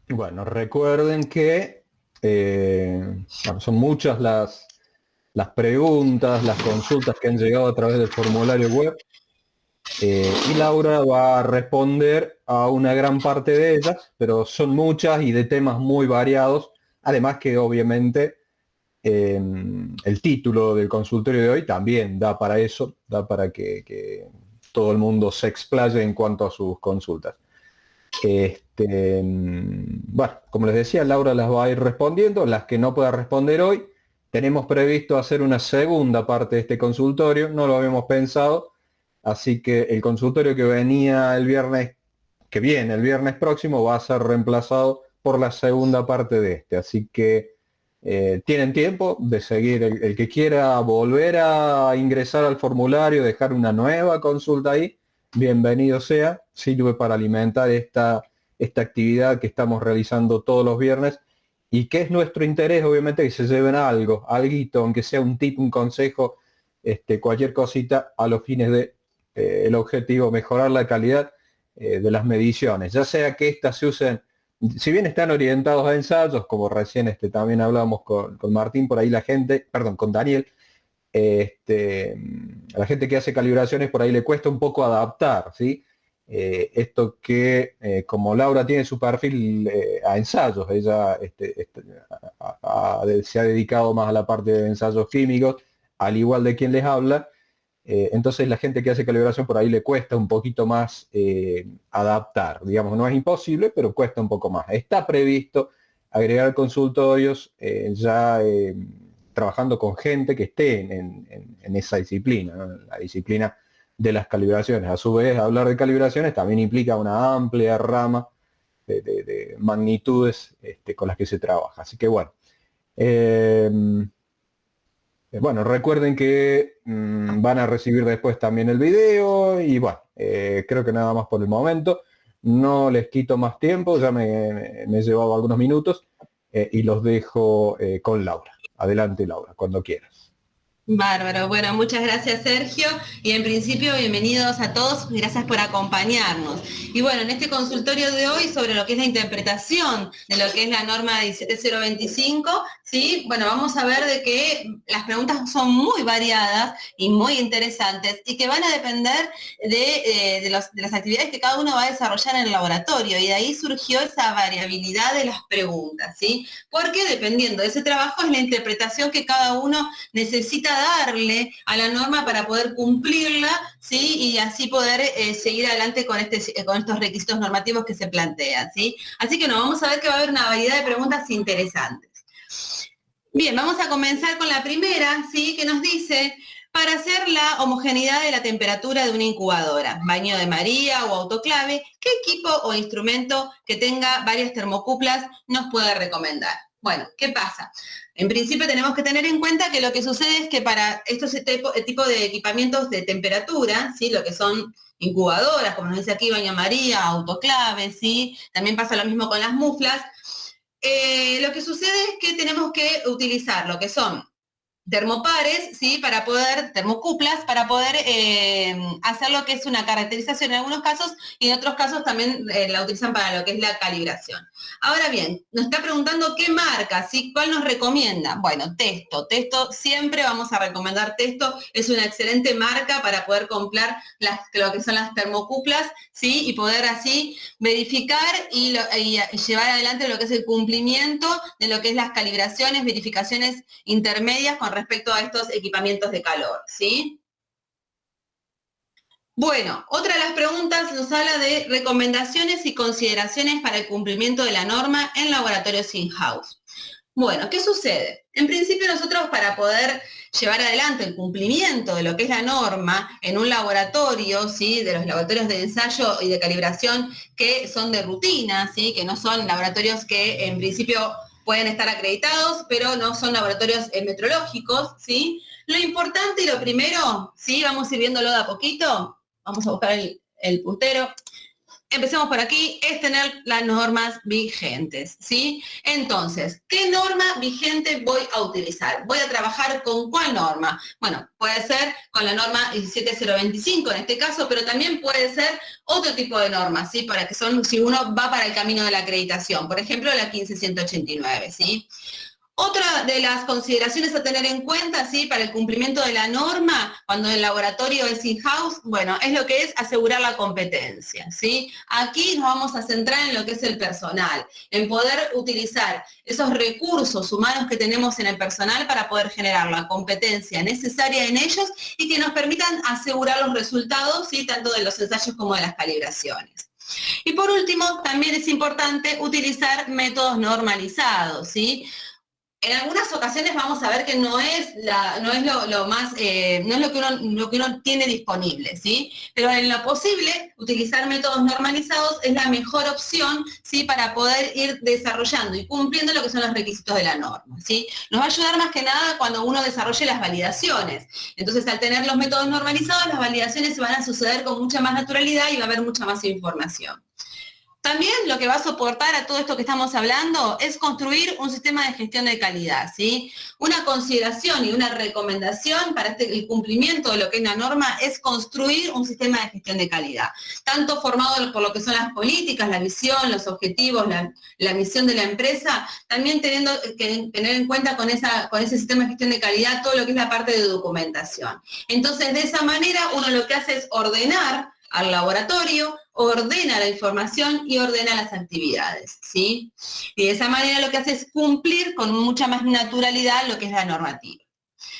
Bueno, recuerden que bueno, son muchas las preguntas, las consultas que han llegado a través del formulario web, y Laura va a responder a una gran parte de ellas, pero son muchas y de temas muy variados, además que obviamente el título del consultorio de hoy también da para eso, da para que todo el mundo se explaye en cuanto a sus consultas. Bueno, como les decía, Laura las va a ir respondiendo, las que no pueda responder hoy. Tenemos previsto hacer una segunda parte de este consultorio, no lo habíamos pensado, así que el consultorio que venía el viernes, que viene el viernes próximo, va a ser reemplazado por la segunda parte de este. Así que tienen tiempo de seguir, el que quiera volver a ingresar al formulario, dejar una nueva consulta ahí, bienvenido sea, sirve para alimentar esta actividad que estamos realizando todos los viernes y que es nuestro interés, obviamente, que se lleven algo, alguito, aunque sea un tip, un consejo, cualquier cosita a los fines de el objetivo, mejorar la calidad de las mediciones, ya sea que éstas se usen, si bien están orientados a ensayos, como recién también hablamos con Martín, por ahí la gente, perdón, con Daniel, a la gente que hace calibraciones por ahí le cuesta un poco adaptar, ¿sí? Esto que, como Laura tiene su perfil a ensayos, ella se ha dedicado más a la parte de ensayos químicos, al igual de quien les habla, entonces la gente que hace calibración por ahí le cuesta un poquito más adaptar, digamos, no es imposible, pero cuesta un poco más. Está previsto agregar consultorios ya trabajando con gente que esté en esa disciplina, ¿no? La disciplina de las calibraciones. A su vez, hablar de calibraciones también implica una amplia rama de magnitudes con las que se trabaja. Así que bueno. Eh, bueno, recuerden que van a recibir después también el video y bueno, creo que nada más por el momento. No les quito más tiempo, ya me he llevado algunos minutos y los dejo con Laura. Adelante, Laura, cuando quieras. Bárbaro, bueno, muchas gracias Sergio y en principio bienvenidos a todos, gracias por acompañarnos. Y bueno, en este consultorio de hoy sobre lo que es la interpretación de lo que es la norma 17025, ¿sí? Bueno, vamos a ver de que las preguntas son muy variadas y muy interesantes y que van a depender de las actividades que cada uno va a desarrollar en el laboratorio y de ahí surgió esa variabilidad de las preguntas, ¿sí? Porque dependiendo de ese trabajo es la interpretación que cada uno necesita darle a la norma para poder cumplirla, ¿sí? Y así poder seguir adelante con estos requisitos normativos que se plantean, ¿sí? Así que nos vamos a ver que va a haber una variedad de preguntas interesantes. Bien, vamos a comenzar con la primera, ¿sí? Que nos dice, para hacer la homogeneidad de la temperatura de una incubadora, baño de María o autoclave, ¿qué equipo o instrumento que tenga varias termocuplas nos puede recomendar? Bueno, ¿qué pasa? En principio tenemos que tener en cuenta que lo que sucede es que para estos tipos de equipamientos de temperatura, ¿sí? Lo que son incubadoras, como nos dice aquí Baño María, autoclaves, ¿sí? También pasa lo mismo con las muflas. Lo que sucede es que tenemos que utilizar lo que son termopares, ¿sí? Para poder, termocuplas, para poder hacer lo que es una caracterización en algunos casos y en otros casos también la utilizan para lo que es la calibración. Ahora bien, nos está preguntando qué marca, ¿sí? ¿Cuál nos recomienda? Bueno, Testo, siempre vamos a recomendar Testo, es una excelente marca para poder comprar lo que son las termocuplas, ¿sí? Y poder así verificar y llevar adelante lo que es el cumplimiento de lo que es las calibraciones, verificaciones intermedias con respecto a estos equipamientos de calor, ¿sí? Bueno, otra de las preguntas nos habla de recomendaciones y consideraciones para el cumplimiento de la norma en laboratorios in-house. Bueno, ¿qué sucede? En principio nosotros para poder llevar adelante el cumplimiento de lo que es la norma en un laboratorio, ¿sí? De los laboratorios de ensayo y de calibración que son de rutina, ¿sí? Que no son laboratorios que en principio pueden estar acreditados, pero no son laboratorios metrológicos, ¿sí? Lo importante y lo primero, ¿sí? Vamos a ir viéndolo de a poquito, vamos a buscar el puntero, empecemos por aquí, es tener las normas vigentes, ¿sí? Entonces, ¿qué norma vigente voy a utilizar? ¿Voy a trabajar con cuál norma? Bueno, puede ser con la norma 17025 en este caso, pero también puede ser otro tipo de normas, ¿sí? Para que son, si uno va para el camino de la acreditación, por ejemplo, la 15189, ¿sí? Otra de las consideraciones a tener en cuenta, ¿sí? Para el cumplimiento de la norma, cuando el laboratorio es in-house, bueno, es lo que es asegurar la competencia, ¿sí? Aquí nos vamos a centrar en lo que es el personal, en poder utilizar esos recursos humanos que tenemos en el personal para poder generar la competencia necesaria en ellos y que nos permitan asegurar los resultados, ¿sí? Tanto de los ensayos como de las calibraciones. Y por último, también es importante utilizar métodos normalizados, ¿sí? En algunas ocasiones vamos a ver que no es lo más, no es lo que uno tiene disponible, ¿sí? Pero en lo posible, utilizar métodos normalizados es la mejor opción, ¿sí? Para poder ir desarrollando y cumpliendo lo que son los requisitos de la norma, ¿sí? Nos va a ayudar más que nada cuando uno desarrolle las validaciones. Entonces, al tener los métodos normalizados, las validaciones se van a suceder con mucha más naturalidad y va a haber mucha más información. También lo que va a soportar a todo esto que estamos hablando es construir un sistema de gestión de calidad, ¿sí? Una consideración y una recomendación para el cumplimiento de lo que es la norma es construir un sistema de gestión de calidad, tanto formado por lo que son las políticas, la visión, los objetivos, la misión de la empresa, también teniendo que tener en cuenta con ese sistema de gestión de calidad todo lo que es la parte de documentación. Entonces, de esa manera, uno lo que hace es ordenar al laboratorio, ordena la información y ordena las actividades, ¿sí? Y de esa manera lo que hace es cumplir con mucha más naturalidad lo que es la normativa.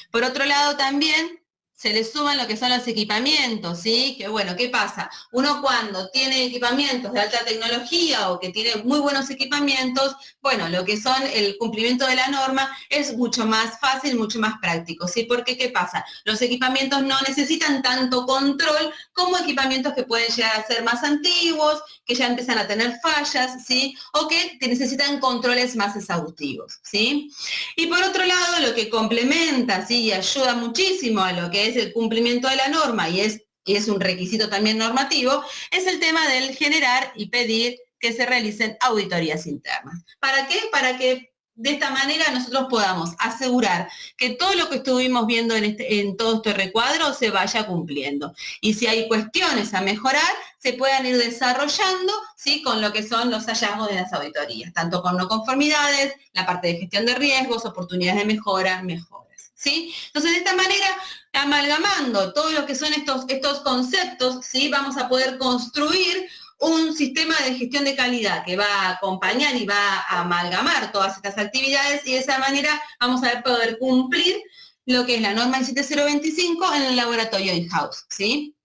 Por otro lado también se le suman lo que son los equipamientos, ¿sí? Que bueno, ¿qué pasa? Uno cuando tiene equipamientos de alta tecnología o que tiene muy buenos equipamientos, bueno, lo que son el cumplimiento de la norma es mucho más fácil, mucho más práctico, ¿sí? Porque ¿qué pasa? Los equipamientos no necesitan tanto control como equipamientos que pueden llegar a ser más antiguos, que ya empiezan a tener fallas, ¿sí? O que necesitan controles más exhaustivos, ¿sí? Y por otro lado, lo que complementa, ¿sí? Y ayuda muchísimo a lo que es el cumplimiento de la norma y es un requisito también normativo, es el tema del generar y pedir que se realicen auditorías internas. ¿Para qué? Para que de esta manera nosotros podamos asegurar que todo lo que estuvimos viendo en todo este recuadro se vaya cumpliendo. Y si hay cuestiones a mejorar, se puedan ir desarrollando, ¿sí? Con lo que son los hallazgos de las auditorías, tanto con no conformidades, la parte de gestión de riesgos, oportunidades de mejora, mejoras, ¿sí? Entonces, de esta manera, amalgamando todo lo que son estos conceptos, ¿sí? Vamos a poder construir un sistema de gestión de calidad que va a acompañar y va a amalgamar todas estas actividades y de esa manera vamos a poder cumplir lo que es la norma 17025 en el laboratorio in-house, ¿sí?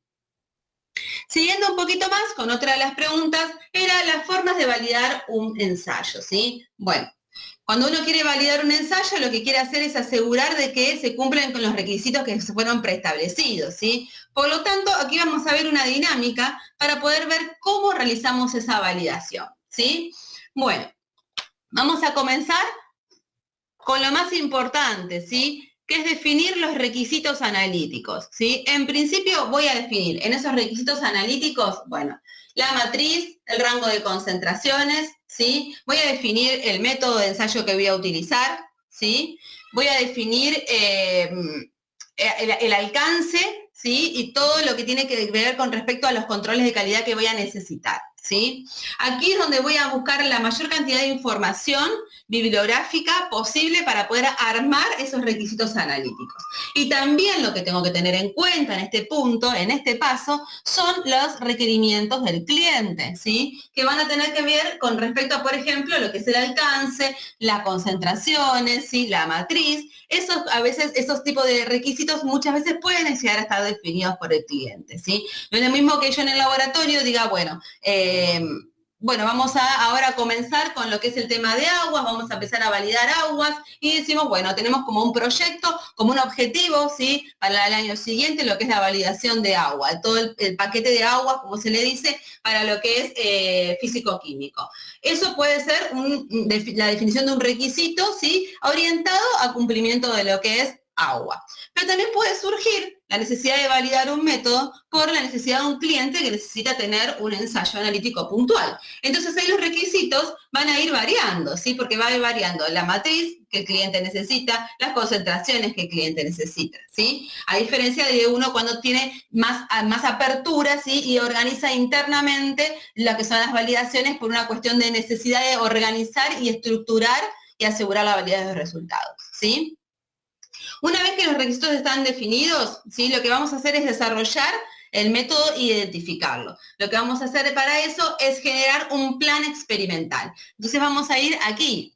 Siguiendo un poquito más con otra de las preguntas, era las formas de validar un ensayo, ¿sí? Bueno, cuando uno quiere validar un ensayo, lo que quiere hacer es asegurar de que se cumplen con los requisitos que se fueron preestablecidos, ¿sí? Por lo tanto, aquí vamos a ver una dinámica para poder ver cómo realizamos esa validación, ¿sí? Bueno, vamos a comenzar con lo más importante, ¿sí? Que es definir los requisitos analíticos, ¿sí? En principio voy a definir en esos requisitos analíticos, bueno, la matriz, el rango de concentraciones, ¿sí? Voy a definir el método de ensayo que voy a utilizar, ¿sí? Voy a definir el alcance, ¿sí? Y todo lo que tiene que ver con respecto a los controles de calidad que voy a necesitar, ¿sí? Aquí es donde voy a buscar la mayor cantidad de información bibliográfica posible para poder armar esos requisitos analíticos. Y también lo que tengo que tener en cuenta en este punto, en este paso, son los requerimientos del cliente, ¿sí? Que van a tener que ver con respecto a, por ejemplo, lo que es el alcance, las concentraciones, ¿sí? La matriz. Esos tipos de requisitos muchas veces pueden llegar a estar definidos por el cliente, ¿sí? No es lo mismo que yo en el laboratorio diga, bueno, vamos a ahora comenzar con lo que es el tema de aguas, vamos a empezar a validar aguas y decimos, bueno, tenemos como un proyecto, como un objetivo, ¿sí? Para el año siguiente, lo que es la validación de agua, todo el paquete de aguas, como se le dice, para lo que es físico-químico. Eso puede ser la definición de un requisito, ¿sí? Orientado a cumplimiento de lo que es agua. Pero también puede surgir la necesidad de validar un método por la necesidad de un cliente que necesita tener un ensayo analítico puntual. Entonces ahí los requisitos van a ir variando, ¿sí? Porque va a ir variando la matriz que el cliente necesita, las concentraciones que el cliente necesita, ¿sí? A diferencia de uno cuando tiene más apertura, ¿sí? Y organiza internamente lo que son las validaciones por una cuestión de necesidad de organizar y estructurar y asegurar la validez de los resultados, ¿sí? Una vez que los requisitos están definidos, ¿sí? Lo que vamos a hacer es desarrollar el método e identificarlo. Lo que vamos a hacer para eso es generar un plan experimental. Entonces vamos a ir aquí.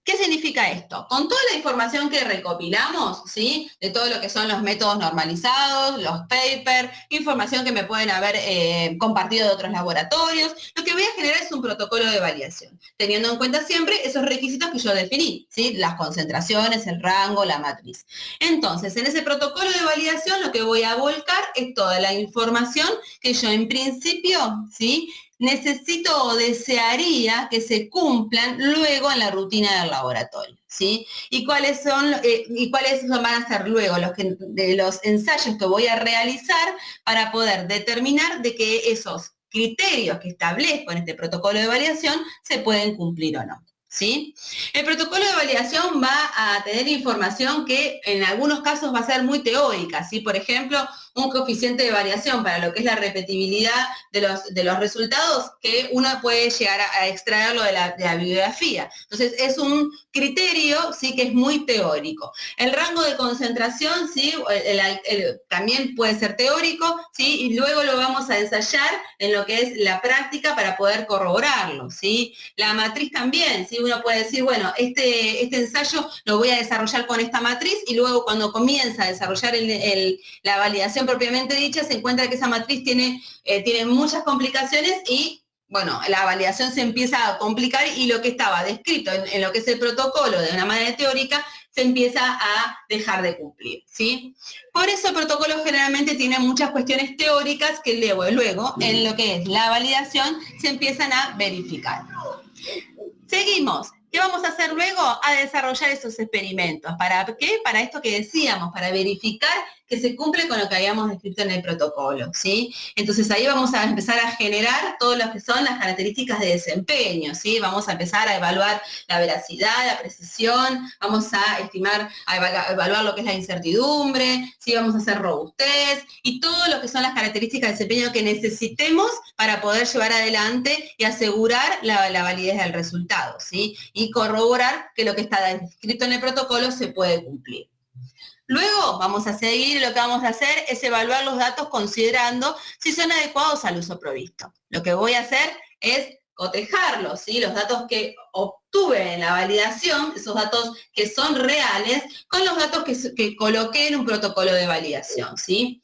¿Qué significa esto? Con toda la información que recopilamos, ¿sí? De todo lo que son los métodos normalizados, los papers, información que me pueden haber compartido de otros laboratorios, lo que voy a generar es un protocolo de validación, teniendo en cuenta siempre esos requisitos que yo definí, ¿sí? Las concentraciones, el rango, la matriz. Entonces, en ese protocolo de validación lo que voy a volcar es toda la información que yo en principio, ¿sí? Necesito o desearía que se cumplan luego en la rutina del laboratorio, ¿sí? ¿Y cuáles van a ser luego de los ensayos que voy a realizar para poder determinar de que esos criterios que establezco en este protocolo de validación se pueden cumplir o no? ¿Sí? El protocolo de validación va a tener información que en algunos casos va a ser muy teórica, ¿sí? Por ejemplo, un coeficiente de variación para lo que es la repetibilidad de los resultados que uno puede llegar a extraerlo de la bibliografía. Entonces, es un criterio, ¿sí? Que es muy teórico. El rango de concentración, ¿sí? También puede ser teórico, ¿sí? Y luego lo vamos a ensayar en lo que es la práctica para poder corroborarlo, ¿sí? La matriz también, ¿sí? Uno puede decir, bueno, este ensayo lo voy a desarrollar con esta matriz y luego cuando comienza a desarrollar la validación propiamente dicha, se encuentra que esa matriz tiene muchas complicaciones y, bueno, la validación se empieza a complicar y lo que estaba descrito en lo que es el protocolo de una manera teórica se empieza a dejar de cumplir, ¿sí? Por eso el protocolo generalmente tiene muchas cuestiones teóricas que luego en lo que es la validación se empiezan a verificar. Seguimos. ¿Qué vamos a hacer luego? A desarrollar esos experimentos. ¿Para qué? Para esto que decíamos, para verificar que se cumple con lo que habíamos descrito en el protocolo, ¿sí? Entonces ahí vamos a empezar a generar todo lo que son las características de desempeño, ¿sí? Vamos a empezar a evaluar la veracidad, la precisión, vamos a evaluar lo que es la incertidumbre, ¿sí? Vamos a hacer robustez y todo lo que son las características de desempeño que necesitemos para poder llevar adelante y asegurar la validez del resultado, ¿sí? Y corroborar que lo que está descrito en el protocolo se puede cumplir. Luego vamos a seguir, lo que vamos a hacer es evaluar los datos considerando si son adecuados al uso provisto. Lo que voy a hacer es cotejarlos, ¿sí? Los datos que obtuve en la validación, esos datos que son reales, con los datos que coloqué en un protocolo de validación, ¿sí?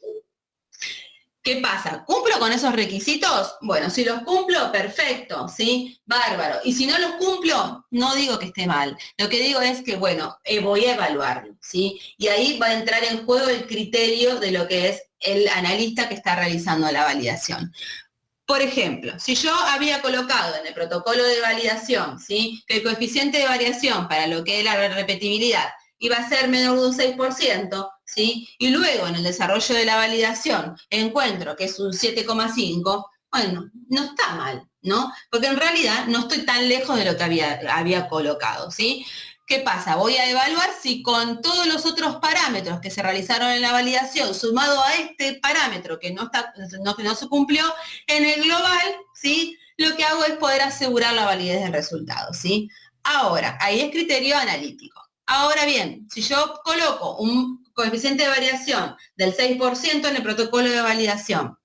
¿Qué pasa? ¿Cumplo con esos requisitos? Bueno, si los cumplo, perfecto, ¿sí? Bárbaro. Y si no los cumplo, no digo que esté mal. Lo que digo es que, bueno, voy a evaluarlo, ¿sí? Y ahí va a entrar en juego el criterio de lo que es el analista que está realizando la validación. Por ejemplo, si yo había colocado en el protocolo de validación, ¿sí? Que el coeficiente de variación para lo que es la repetibilidad iba a ser menor de un 6%, ¿sí? Y luego en el desarrollo de la validación encuentro que es un 7,5, bueno, no está mal, ¿no? Porque en realidad no estoy tan lejos de lo que había colocado, ¿sí? ¿Qué pasa? Voy a evaluar si con todos los otros parámetros que se realizaron en la validación, sumado a este parámetro que no se cumplió, en el global, ¿sí? Lo que hago es poder asegurar la validez del resultado, ¿sí? Ahora, ahí es criterio analítico. Ahora bien, si yo coloco un coeficiente de variación del 6% en el protocolo de validación,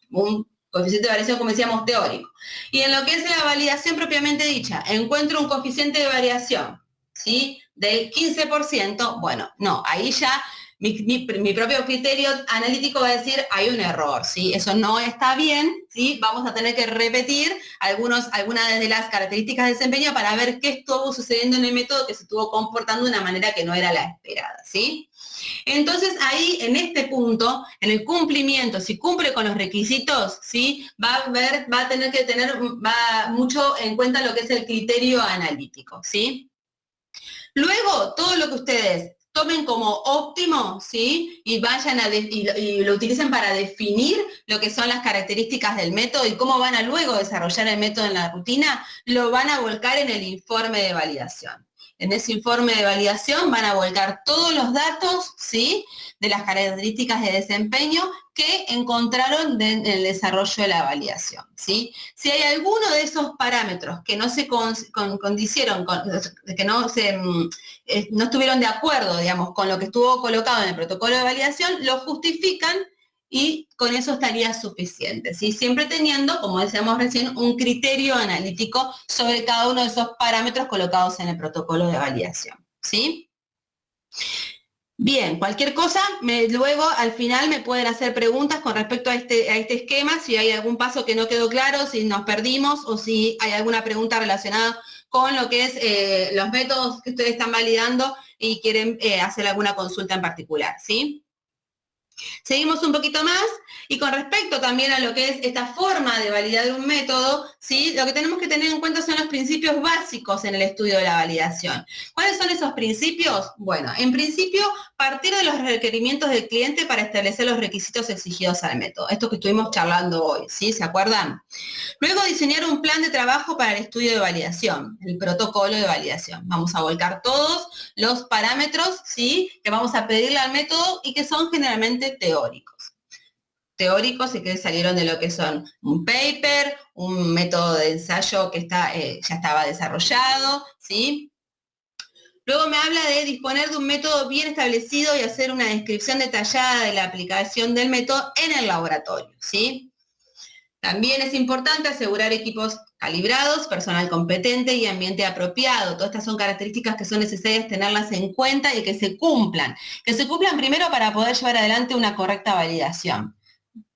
un coeficiente de variación, como decíamos, teórico, y en lo que es la validación propiamente dicha, encuentro un coeficiente de variación, ¿sí? Del 15%, bueno, no, ahí ya mi propio criterio analítico va a decir, hay un error, ¿sí? Eso no está bien, ¿sí? Vamos a tener que repetir algunas de las características de desempeño para ver qué estuvo sucediendo en el método que se estuvo comportando de una manera que no era la esperada, ¿sí? Entonces ahí, en este punto, en el cumplimiento, si cumple con los requisitos, ¿sí? Va a tener que tener mucho en cuenta lo que es el criterio analítico, ¿sí? Luego, todo lo que ustedes tomen como óptimo, ¿sí? Y vayan y lo utilicen para definir lo que son las características del método y cómo van a luego desarrollar el método en la rutina, lo van a volcar en el informe de validación. En ese informe de validación van a volcar todos los datos, ¿sí?, de las características de desempeño que encontraron en el desarrollo de la validación, ¿sí? Si hay alguno de esos parámetros que no se condicieron, que no estuvieron de acuerdo, digamos, con lo que estuvo colocado en el protocolo de validación, lo justifican y con eso estaría suficiente, ¿sí? Siempre teniendo, como decíamos recién, un criterio analítico sobre cada uno de esos parámetros colocados en el protocolo de validación, ¿sí? Bien, cualquier cosa, luego al final me pueden hacer preguntas con respecto a este esquema, si hay algún paso que no quedó claro, si nos perdimos o si hay alguna pregunta relacionada con lo que es los métodos que ustedes están validando y quieren hacer alguna consulta en particular, ¿sí? Seguimos un poquito más y con respecto también a lo que es esta forma de validar un método, ¿sí?, lo que tenemos que tener en cuenta son los principios básicos en el estudio de la validación. ¿Cuáles son esos principios? Bueno, en principio, partir de los requerimientos del cliente para establecer los requisitos exigidos al método. Esto que estuvimos charlando hoy, ¿sí? ¿Se acuerdan? Luego, diseñar un plan de trabajo para el estudio de validación, el protocolo de validación. Vamos a volcar todos los parámetros, ¿sí?, que vamos a pedirle al método y que son generalmente teóricos. Teóricos y que salieron de lo que son un paper, un método de ensayo que ya estaba desarrollado, ¿sí? Luego me habla de disponer de un método bien establecido y hacer una descripción detallada de la aplicación del método en el laboratorio, ¿sí? También es importante asegurar equipos calibrados, personal competente y ambiente apropiado. Todas estas son características que son necesarias tenerlas en cuenta y que se cumplan. Que se cumplan primero para poder llevar adelante una correcta validación,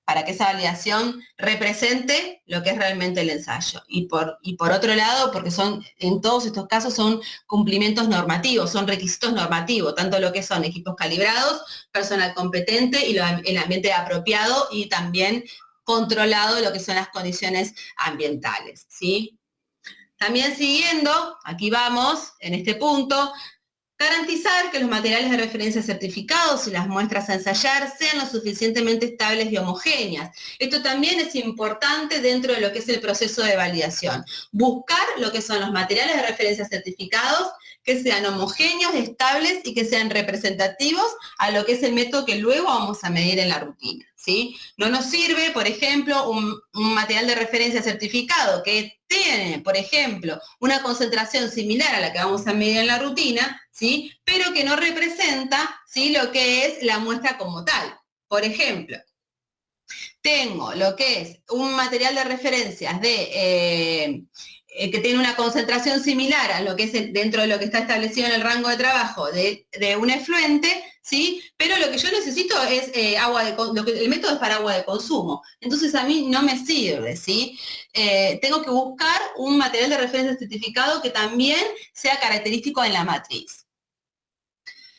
para que esa validación represente lo que es realmente el ensayo. Y por otro lado, porque en todos estos casos son cumplimientos normativos, son requisitos normativos, tanto lo que son equipos calibrados, personal competente y el ambiente apropiado y también controlado lo que son las condiciones ambientales, ¿sí? También siguiendo, aquí vamos, en este punto, garantizar que los materiales de referencia certificados y las muestras a ensayar sean lo suficientemente estables y homogéneas. Esto también es importante dentro de lo que es el proceso de validación. Buscar lo que son los materiales de referencia certificados que sean homogéneos, estables y que sean representativos a lo que es el método que luego vamos a medir en la rutina, ¿sí? No nos sirve, por ejemplo, un material de referencia certificado que tiene, por ejemplo, una concentración similar a la que vamos a medir en la rutina, ¿sí?, pero que no representa, ¿sí?, lo que es la muestra como tal. Por ejemplo, tengo lo que es un material de referencias que tiene una concentración similar a lo que es dentro de lo que está establecido en el rango de trabajo de un efluente, ¿sí?, pero lo que yo necesito es el método es para agua de consumo. Entonces a mí no me sirve, ¿sí? Tengo que buscar un material de referencia certificado que también sea característico en la matriz.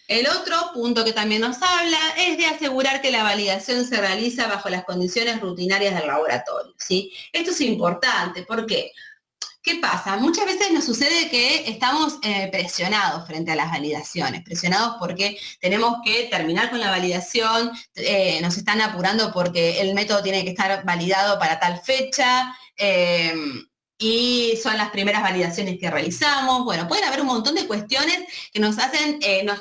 El otro punto que también nos habla es de asegurar que la validación se realiza bajo las condiciones rutinarias del laboratorio, ¿sí? Esto es importante, ¿por qué? ¿Qué pasa? Muchas veces nos sucede que estamos presionados frente a las validaciones, presionados porque tenemos que terminar con la validación, nos están apurando porque el método tiene que estar validado para tal fecha, y son las primeras validaciones que realizamos. Bueno, pueden haber un montón de cuestiones que nos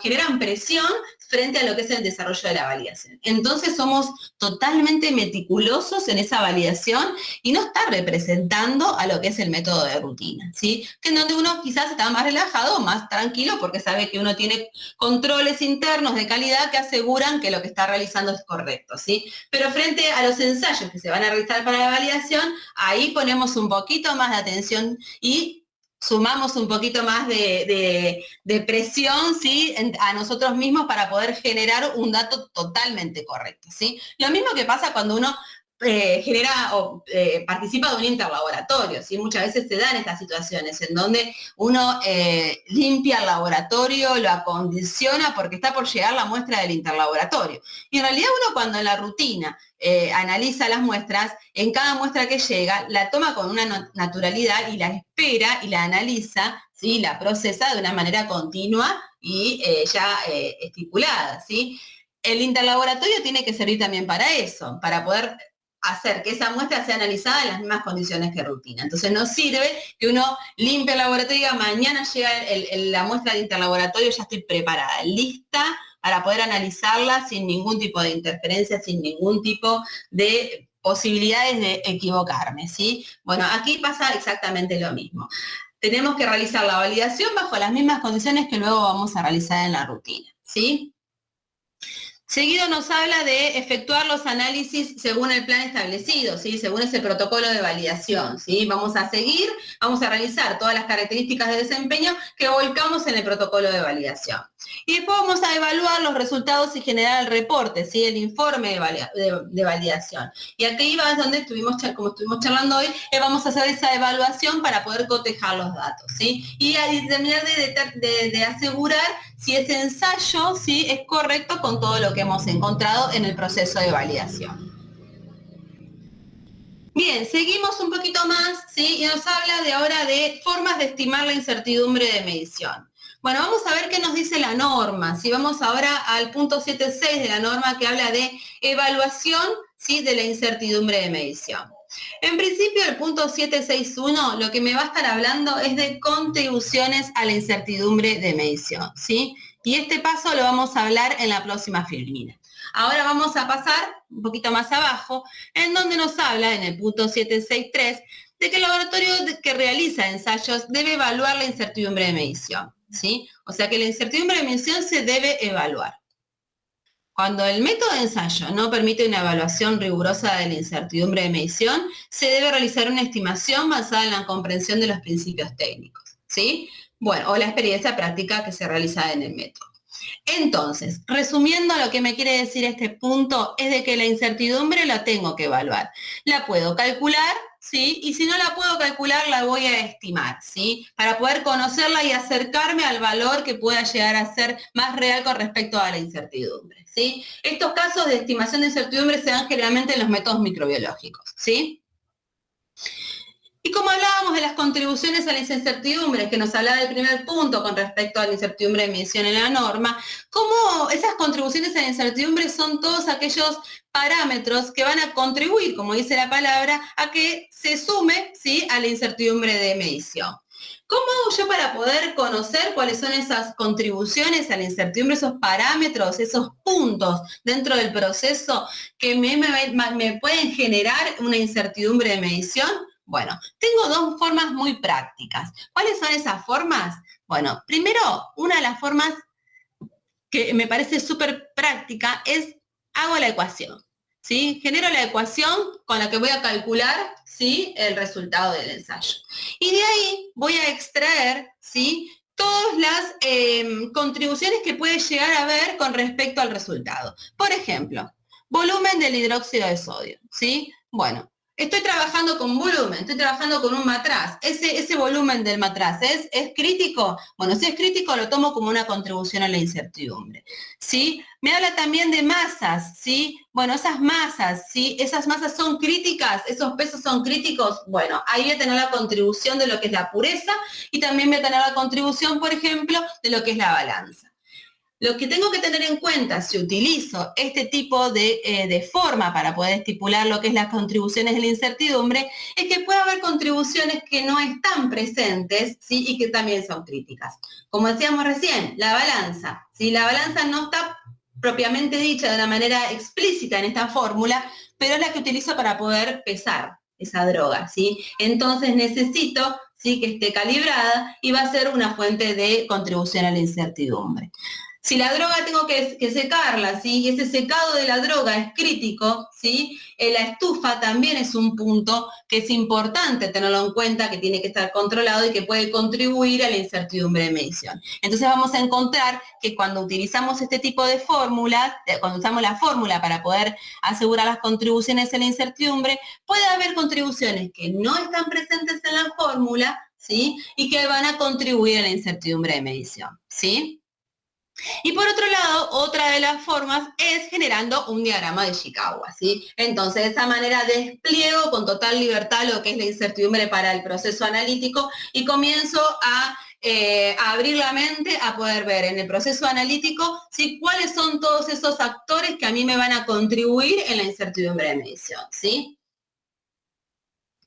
generan presión frente a lo que es el desarrollo de la validación. Entonces somos totalmente meticulosos en esa validación y no está representando a lo que es el método de rutina, ¿sí? Que en donde uno quizás está más relajado, más tranquilo, porque sabe que uno tiene controles internos de calidad que aseguran que lo que está realizando es correcto, ¿sí? Pero frente a los ensayos que se van a realizar para la validación, ahí ponemos un poquito más de atención y sumamos un poquito más de presión, ¿sí?, a nosotros mismos para poder generar un dato totalmente correcto, ¿sí? Lo mismo que pasa cuando uno genera o participa de un interlaboratorio, ¿sí? Muchas veces se dan estas situaciones en donde uno limpia el laboratorio, lo acondiciona porque está por llegar la muestra del interlaboratorio. Y en realidad uno cuando en la rutina analiza las muestras, en cada muestra que llega, la toma con una naturalidad y la espera y la analiza, ¿sí? La procesa de una manera continua y ya estipulada, ¿sí? El interlaboratorio tiene que servir también para eso, para poder hacer que esa muestra sea analizada en las mismas condiciones que rutina. Entonces no sirve que uno limpie el laboratorio y diga, mañana llega la muestra de interlaboratorio, ya estoy preparada, lista para poder analizarla sin ningún tipo de interferencia, sin ningún tipo de posibilidades de equivocarme, ¿sí? Bueno, aquí pasa exactamente lo mismo. Tenemos que realizar la validación bajo las mismas condiciones que luego vamos a realizar en la rutina, ¿sí? Seguido nos habla de efectuar los análisis según el plan establecido, ¿sí? Según ese protocolo de validación, ¿sí? Vamos a realizar todas las características de desempeño que volcamos en el protocolo de validación. Y después vamos a evaluar los resultados y generar el reporte, ¿sí? El informe de validación. Y aquí va donde como estuvimos charlando hoy, vamos a hacer esa evaluación para poder cotejar los datos, ¿sí? Y a terminar de asegurar si ese ensayo, ¿sí? Es correcto con todo lo que hemos encontrado en el proceso de validación. Bien, seguimos un poquito más, ¿sí? Y nos habla de ahora de formas de estimar la incertidumbre de medición. Bueno, vamos a ver qué nos dice la norma. Si vamos ahora al punto 7.6 de la norma que habla de evaluación, ¿sí? De la incertidumbre de medición. En principio, el punto 761 lo que me va a estar hablando es de contribuciones a la incertidumbre de medición, ¿sí? Y este paso lo vamos a hablar en la próxima filmina. Ahora vamos a pasar un poquito más abajo, en donde nos habla, en el punto 763, de que el laboratorio que realiza ensayos debe evaluar la incertidumbre de medición, ¿sí? O sea que la incertidumbre de medición se debe evaluar. Cuando el método de ensayo no permite una evaluación rigurosa de la incertidumbre de medición, se debe realizar una estimación basada en la comprensión de los principios técnicos, ¿sí? Bueno, o la experiencia práctica que se realiza en el método. Entonces, resumiendo, lo que me quiere decir este punto es de que la incertidumbre la tengo que evaluar. La puedo calcular, ¿sí? Y si no la puedo calcular, la voy a estimar, ¿sí? Para poder conocerla y acercarme al valor que pueda llegar a ser más real con respecto a la incertidumbre, ¿sí? Estos casos de estimación de incertidumbre se dan generalmente en los métodos microbiológicos, ¿sí? Y como hablábamos de las contribuciones a la incertidumbre, que nos hablaba del primer punto con respecto a la incertidumbre de medición en la norma, cómo esas contribuciones a la incertidumbre son todos aquellos parámetros que van a contribuir, como dice la palabra, a que se sume, ¿sí? A la incertidumbre de medición. ¿Cómo hago yo para poder conocer cuáles son esas contribuciones a la incertidumbre, esos parámetros, esos puntos dentro del proceso que me pueden generar una incertidumbre de medición? Bueno, tengo dos formas muy prácticas. ¿Cuáles son esas formas? Bueno, primero, una de las formas que me parece súper práctica es hago la ecuación, ¿sí? Genero la ecuación con la que voy a calcular, ¿sí? El resultado del ensayo. Y de ahí voy a extraer, ¿sí? Todas las contribuciones que puede llegar a haber con respecto al resultado. Por ejemplo, volumen del hidróxido de sodio, ¿sí? Bueno, estoy trabajando con volumen, estoy trabajando con un matraz. Ese volumen del matraz, ¿es crítico? Bueno, si es crítico lo tomo como una contribución a la incertidumbre, ¿sí? Me habla también de masas, ¿sí? Bueno, esas masas, ¿sí? Esas masas son críticas, esos pesos son críticos. Bueno, ahí voy a tener la contribución de lo que es la pureza y también voy a tener la contribución, por ejemplo, de lo que es la balanza. Lo que tengo que tener en cuenta si utilizo este tipo de forma para poder estipular lo que es las contribuciones de la incertidumbre es que puede haber contribuciones que no están presentes, ¿sí? Y que también son críticas. Como decíamos recién, la balanza. ¿Sí? La balanza no está propiamente dicha de una manera explícita en esta fórmula, pero es la que utilizo para poder pesar esa droga, ¿sí? Entonces necesito, ¿sí? Que esté calibrada y va a ser una fuente de contribución a la incertidumbre. Si la droga tengo que secarla, ¿sí? Y ese secado de la droga es crítico, ¿sí? La estufa también es un punto que es importante tenerlo en cuenta, que tiene que estar controlado y que puede contribuir a la incertidumbre de medición. Entonces vamos a encontrar que cuando utilizamos este tipo de fórmulas, cuando usamos la fórmula para poder asegurar las contribuciones a la incertidumbre, puede haber contribuciones que no están presentes en la fórmula, ¿sí? Y que van a contribuir a la incertidumbre de medición, ¿sí? Y por otro lado, otra de las formas es generando un diagrama de Ishikawa, ¿sí? Entonces, de esa manera despliego con total libertad lo que es la incertidumbre para el proceso analítico y comienzo a abrir la mente a poder ver en el proceso analítico, ¿sí?, cuáles son todos esos actores que a mí me van a contribuir en la incertidumbre de medición, ¿sí?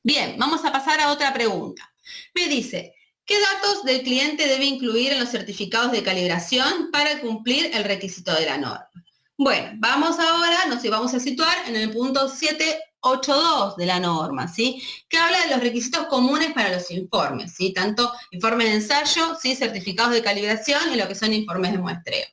Bien, vamos a pasar a otra pregunta. Me dice, ¿qué datos del cliente debe incluir en los certificados de calibración para cumplir el requisito de la norma? Bueno, vamos a situar en el punto 782 de la norma, ¿sí?, que habla de los requisitos comunes para los informes, ¿sí?, tanto informes de ensayo, ¿sí?, certificados de calibración y lo que son informes de muestreo.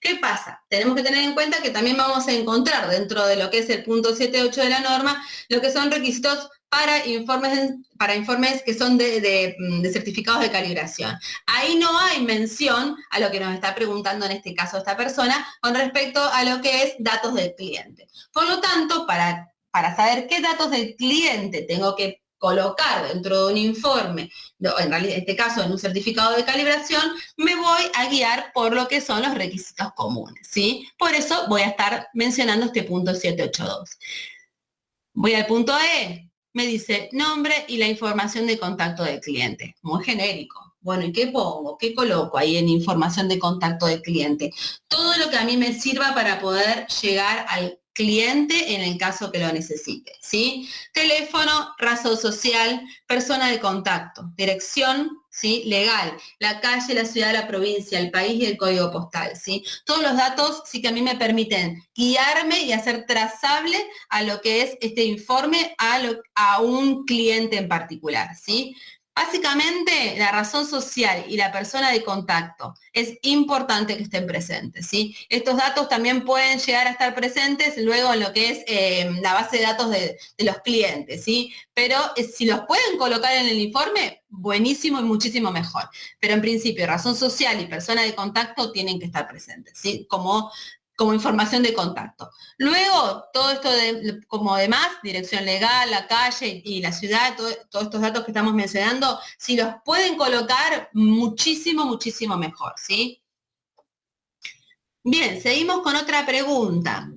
¿Qué pasa? Tenemos que tener en cuenta que también vamos a encontrar dentro de lo que es el punto 7.8 de la norma lo que son requisitos para informes que son de certificados de calibración. Ahí no hay mención a lo que nos está preguntando en este caso esta persona con respecto a lo que es datos del cliente. Por lo tanto, para saber qué datos del cliente tengo que colocar dentro de un informe, en este caso en un certificado de calibración, me voy a guiar por lo que son los requisitos comunes, ¿sí? Por eso voy a estar mencionando este punto 782. Voy al punto E, me dice nombre y la información de contacto del cliente, muy genérico. Bueno, ¿y qué pongo? ¿Qué coloco ahí en información de contacto del cliente? Todo lo que a mí me sirva para poder llegar al cliente en el caso que lo necesite, ¿sí? Teléfono, razón social, persona de contacto, dirección, ¿sí?, legal, la calle, la ciudad, la provincia, el país y el código postal, ¿sí? Todos los datos sí que a mí me permiten guiarme y hacer trazable a lo que es este informe a un cliente en particular, ¿sí? Básicamente, la razón social y la persona de contacto es importante que estén presentes, ¿sí? Estos datos también pueden llegar a estar presentes luego en lo que es la base de datos de los clientes, ¿sí? Pero si los pueden colocar en el informe, buenísimo y muchísimo mejor. Pero en principio, razón social y persona de contacto tienen que estar presentes, ¿sí?, como información de contacto. Luego, todo esto como demás, dirección legal, la calle y la ciudad, todos estos datos que estamos mencionando, si los pueden colocar, muchísimo, muchísimo mejor, ¿sí? Bien, seguimos con otra pregunta.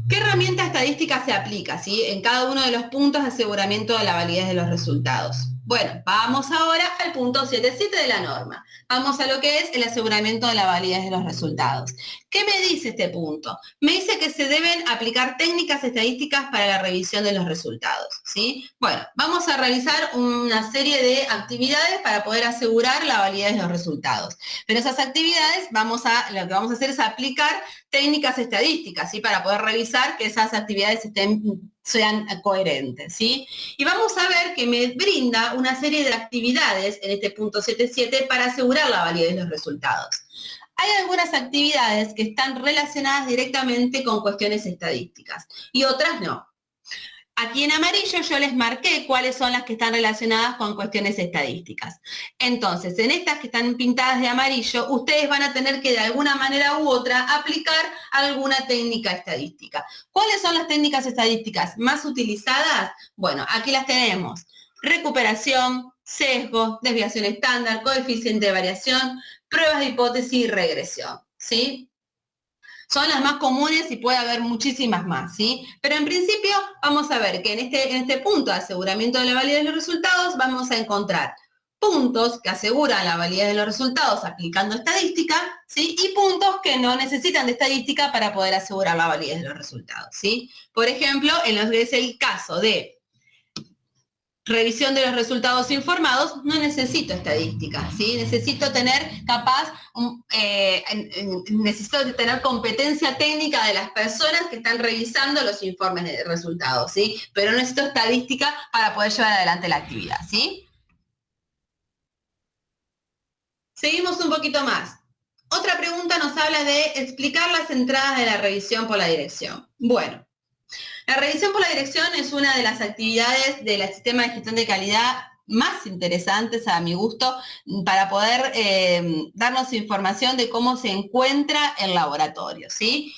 ¿Qué herramienta estadística se aplica, ¿sí?, en cada uno de los puntos de aseguramiento de la validez de los resultados? Bueno, vamos ahora al punto 7.7 de la norma. Vamos a lo que es el aseguramiento de la validez de los resultados. ¿Qué me dice este punto? Me dice que se deben aplicar técnicas estadísticas para la revisión de los resultados, ¿sí? Bueno, vamos a realizar una serie de actividades para poder asegurar la validez de los resultados. Pero esas actividades, lo que vamos a hacer es aplicar técnicas estadísticas, ¿sí?, para poder revisar que esas actividades sean coherentes, ¿sí? Y vamos a ver que me brinda una serie de actividades en este punto 7.7 para asegurar la validez de los resultados. Hay algunas actividades que están relacionadas directamente con cuestiones estadísticas y otras no. Aquí en amarillo yo les marqué cuáles son las que están relacionadas con cuestiones estadísticas. Entonces, en estas que están pintadas de amarillo, ustedes van a tener que de alguna manera u otra aplicar alguna técnica estadística. ¿Cuáles son las técnicas estadísticas más utilizadas? Bueno, aquí las tenemos. Recuperación, sesgo, desviación estándar, coeficiente de variación, pruebas de hipótesis y regresión, ¿sí? Son las más comunes y puede haber muchísimas más, ¿sí? Pero en principio vamos a ver que en este punto de aseguramiento de la validez de los resultados vamos a encontrar puntos que aseguran la validez de los resultados aplicando estadística, ¿sí?, y puntos que no necesitan de estadística para poder asegurar la validez de los resultados, ¿sí? Por ejemplo, en lo que es el caso de revisión de los resultados informados, no necesito estadística, ¿sí? Necesito tener necesito tener competencia técnica de las personas que están revisando los informes de resultados, ¿sí? Pero no necesito estadística para poder llevar adelante la actividad, ¿sí? Seguimos un poquito más. Otra pregunta nos habla de explicar las entradas de la revisión por la dirección. Bueno, la revisión por la dirección es una de las actividades del sistema de gestión de calidad más interesantes a mi gusto para poder darnos información de cómo se encuentra el laboratorio, ¿sí?